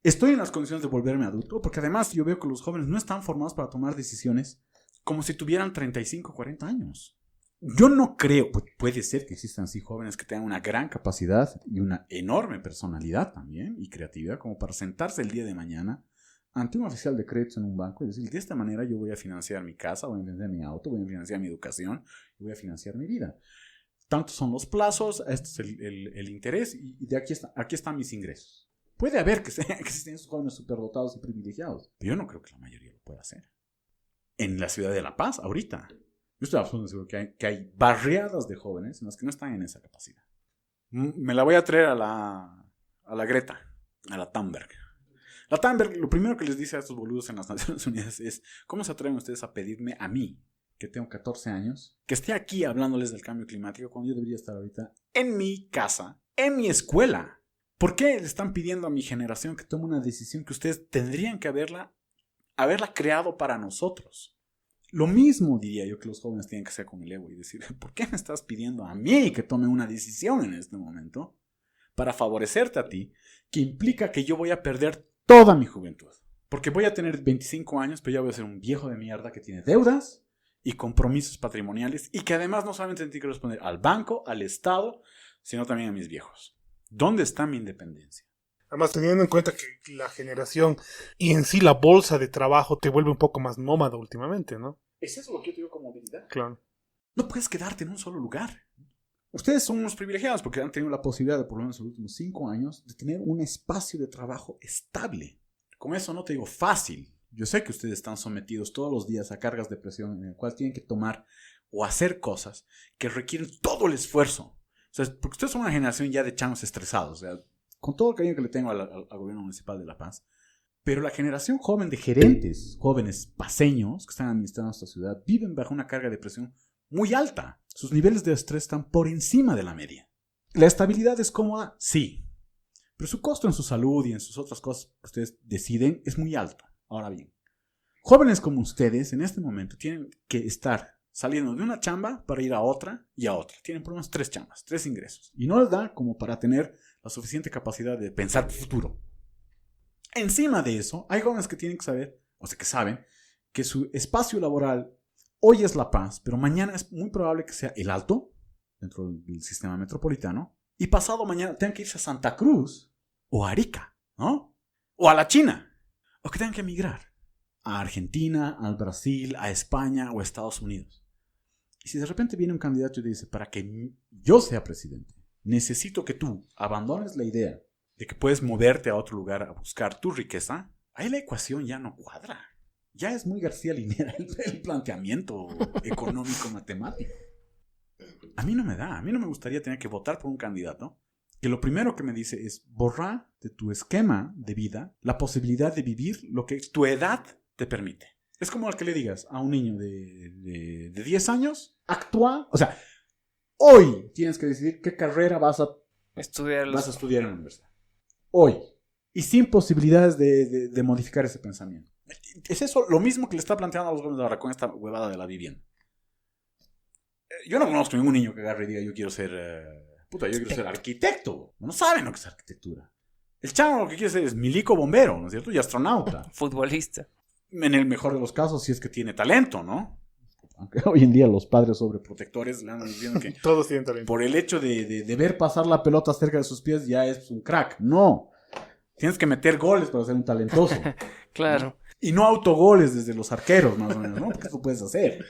Speaker 4: ¿Estoy en las condiciones de volverme adulto? Porque además yo veo que los jóvenes no están formados para tomar decisiones como si tuvieran 35, 40 años. Yo no creo, puede ser que existan así jóvenes que tengan una gran capacidad y una enorme personalidad también y creatividad como para sentarse el día de mañana ante un oficial de créditos en un banco y decir, de esta manera yo voy a financiar mi casa, voy a financiar mi auto, voy a financiar mi educación y voy a financiar mi vida. Tantos son los plazos, este es el interés y de aquí están mis ingresos. Puede haber que existen esos jóvenes superdotados y privilegiados, pero yo no creo que la mayoría lo pueda hacer. En la ciudad de La Paz, ahorita, yo estoy absolutamente seguro que hay barriadas de jóvenes en las que no están en esa capacidad. Me la voy a traer a la Greta, a la Thunberg. La Thunberg, lo primero que les dice a estos boludos en las Naciones Unidas es: ¿cómo se atreven ustedes a pedirme a mí, que tengo 14 años, que esté aquí hablándoles del cambio climático cuando yo debería estar ahorita en mi casa, en mi escuela? ¿Por qué le están pidiendo a mi generación que tome una decisión que ustedes tendrían que haberla creado para nosotros? Lo mismo diría yo que los jóvenes tienen que hacer con el Evo y decir: ¿por qué me estás pidiendo a mí que tome una decisión en este momento para favorecerte a ti, que implica que yo voy a perder toda mi juventud? Porque voy a tener 25 años, pero ya voy a ser un viejo de mierda que tiene deudas y compromisos patrimoniales y que además no solamente tiene que responder al banco, al Estado, sino también a mis viejos. ¿Dónde está mi independencia?
Speaker 3: Además, teniendo en cuenta que la generación y en sí la bolsa de trabajo te vuelve un poco más nómada últimamente, ¿no?
Speaker 4: ¿Es eso lo que yo digo con movilidad?
Speaker 3: Claro.
Speaker 4: No puedes quedarte en un solo lugar. Ustedes son unos privilegiados porque han tenido la posibilidad de, por lo menos en los últimos 5 años, de tener un espacio de trabajo estable. Con eso no te digo fácil. Yo sé que ustedes están sometidos todos los días a cargas de presión en el cual tienen que tomar o hacer cosas que requieren todo el esfuerzo. O sea, porque ustedes son una generación ya de changos estresados. O sea, con todo el cariño que le tengo al gobierno municipal de La Paz. Pero la generación joven de gerentes, jóvenes paseños que están administrando esta ciudad, viven bajo una carga de presión muy alta. Sus niveles de estrés están por encima de la media. ¿La estabilidad es cómoda? Sí. Pero su costo en su salud y en sus otras cosas que ustedes deciden es muy alto. Ahora bien, jóvenes como ustedes en este momento tienen que estar saliendo de una chamba para ir a otra y a otra. Tienen por lo menos 3 chambas, 3 ingresos. Y no les da como para tener la suficiente capacidad de pensar futuro. Encima de eso, hay jóvenes que tienen que saber, o sea, que saben, que su espacio laboral hoy es La Paz, pero mañana es muy probable que sea El Alto, dentro del sistema metropolitano, y pasado mañana tengan que irse a Santa Cruz o a Arica, ¿no? O a la China, o que tengan que emigrar a Argentina, al Brasil, a España o a Estados Unidos. Y si de repente viene un candidato y dice: para que yo sea presidente, necesito que tú abandones la idea de que puedes moverte a otro lugar a buscar tu riqueza, ahí la ecuación ya no cuadra. Ya es muy García Linera el planteamiento económico matemático. A mí no me gustaría tener que votar por un candidato que lo primero que me dice es: borra de tu esquema de vida la posibilidad de vivir lo que tu edad te permite. Es como al que le digas a un niño de 10 años: actúa, o sea, hoy tienes que decidir qué carrera vas a estudiar en la universidad. Hoy. Y sin posibilidades de modificar ese pensamiento. Es eso lo mismo que le está planteando a los jóvenes de ahora con esta huevada de la vivienda. Yo no conozco ningún niño que agarre y diga: yo quiero ser arquitecto. No saben lo que es arquitectura. El chavo lo que quiere ser es milico bombero, ¿no es cierto? Y astronauta.
Speaker 1: Futbolista.
Speaker 4: En el mejor de los casos, si es que tiene talento, ¿no? Aunque hoy en día los padres sobreprotectores le andan diciendo que
Speaker 3: todos tienen talento.
Speaker 4: Por el hecho de ver pasar la pelota cerca de sus pies ya es un crack. No. Tienes que meter goles para ser un talentoso.
Speaker 1: Claro.
Speaker 4: ¿No? Y no autogoles desde los arqueros, más o menos, ¿no? Porque eso puedes hacer.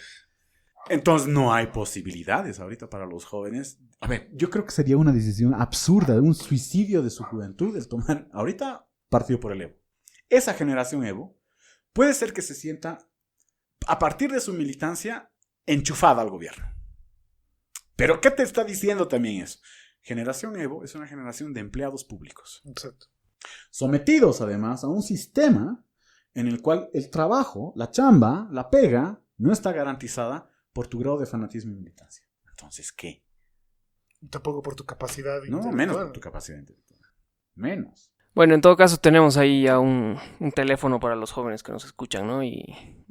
Speaker 4: Entonces no hay posibilidades ahorita para los jóvenes. A ver, yo creo que sería una decisión absurda, un suicidio de su juventud el tomar ahorita partido por el Evo. Esa generación Evo puede ser que se sienta, a partir de su militancia, enchufada al gobierno. Pero ¿qué te está diciendo también eso? Generación Evo es una generación de empleados públicos.
Speaker 3: Exacto.
Speaker 4: Sometidos además a un sistema en el cual el trabajo, la chamba, la pega, no está garantizada por tu grado de fanatismo y militancia. Entonces, ¿qué?
Speaker 3: Tampoco por tu capacidad
Speaker 4: intelectual. No, menos por tu capacidad intelectual. Menos.
Speaker 1: Bueno, en todo caso tenemos ahí ya un teléfono para los jóvenes que nos escuchan, ¿no? Y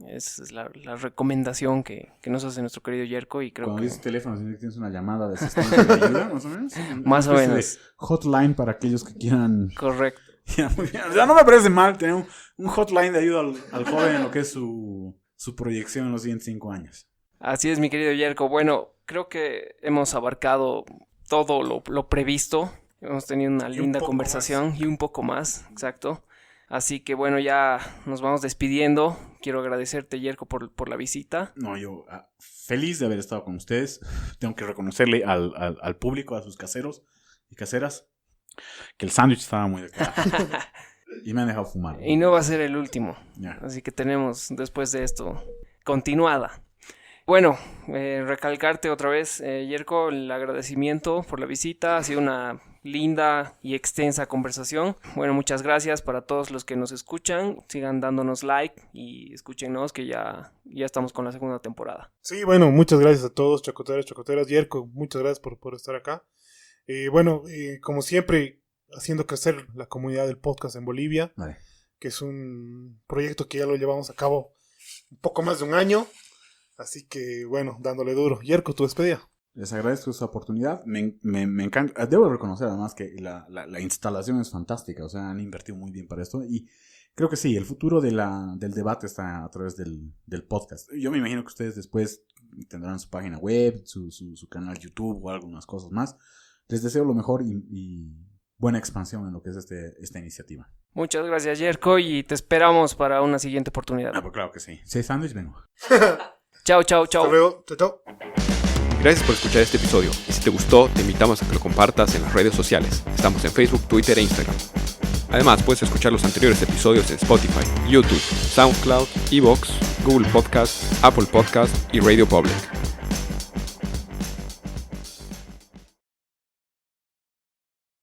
Speaker 1: esa es la recomendación que nos hace nuestro querido Yerko. Y creo
Speaker 4: Cuando
Speaker 1: que
Speaker 4: dices teléfono, tienes una llamada de asistente de ayuda, más o menos.
Speaker 1: Más o menos.
Speaker 4: Hotline para aquellos que quieran.
Speaker 1: Correcto.
Speaker 4: Ya, muy bien. O sea, no me parece mal tener un hotline de ayuda al joven en lo que es su proyección en los siguientes 5 años.
Speaker 1: Así es, mi querido Yerko. Bueno, creo que hemos abarcado todo lo previsto. Hemos tenido una linda conversación y un poco más, exacto. Así que bueno, ya nos vamos despidiendo. Quiero agradecerte, Yerko, por la visita.
Speaker 4: No, yo feliz de haber estado con ustedes. Tengo que reconocerle al público, a sus caseros y caseras, que el sándwich estaba muy declarado. Y me han dejado fumar.
Speaker 1: Y no va a ser el último.
Speaker 4: Ya.
Speaker 1: Así que tenemos, después de esto, continuada. Bueno, recalcarte otra vez, Yerko, el agradecimiento por la visita. Ha sido una linda y extensa conversación. Bueno, muchas gracias para todos los que nos escuchan. Sigan dándonos like y escúchenos, que ya estamos con la segunda temporada.
Speaker 3: Sí, bueno, muchas gracias a todos, chacoteros, chacoteras. Yerko, muchas gracias por estar acá. Como siempre, haciendo crecer la comunidad del podcast en Bolivia,
Speaker 4: Vale.
Speaker 3: que es un proyecto que ya lo llevamos a cabo un poco más de un año. Así que, bueno, dándole duro. Yerko, tu despedida.
Speaker 4: Les agradezco esta oportunidad. Me encanta. Debo reconocer además que la instalación es fantástica. O sea, han invertido muy bien para esto. Y creo que sí, el futuro del debate está a través del podcast. Yo me imagino que ustedes después tendrán su página web, su canal YouTube o algunas cosas más. Les deseo lo mejor y buena expansión en lo que es esta iniciativa.
Speaker 1: Muchas gracias, Yerko, y te esperamos para una siguiente oportunidad.
Speaker 4: Pues claro que sí. Si hay sándwich, vengo.
Speaker 1: Chao, chao, chao.
Speaker 3: Hasta luego. Chao, chao.
Speaker 2: Gracias por escuchar este episodio y si te gustó te invitamos a que lo compartas en las redes sociales. Estamos en Facebook, Twitter e Instagram. Además puedes escuchar los anteriores episodios en Spotify, YouTube, SoundCloud, Evox, Google Podcast, Apple Podcast y Radio Public.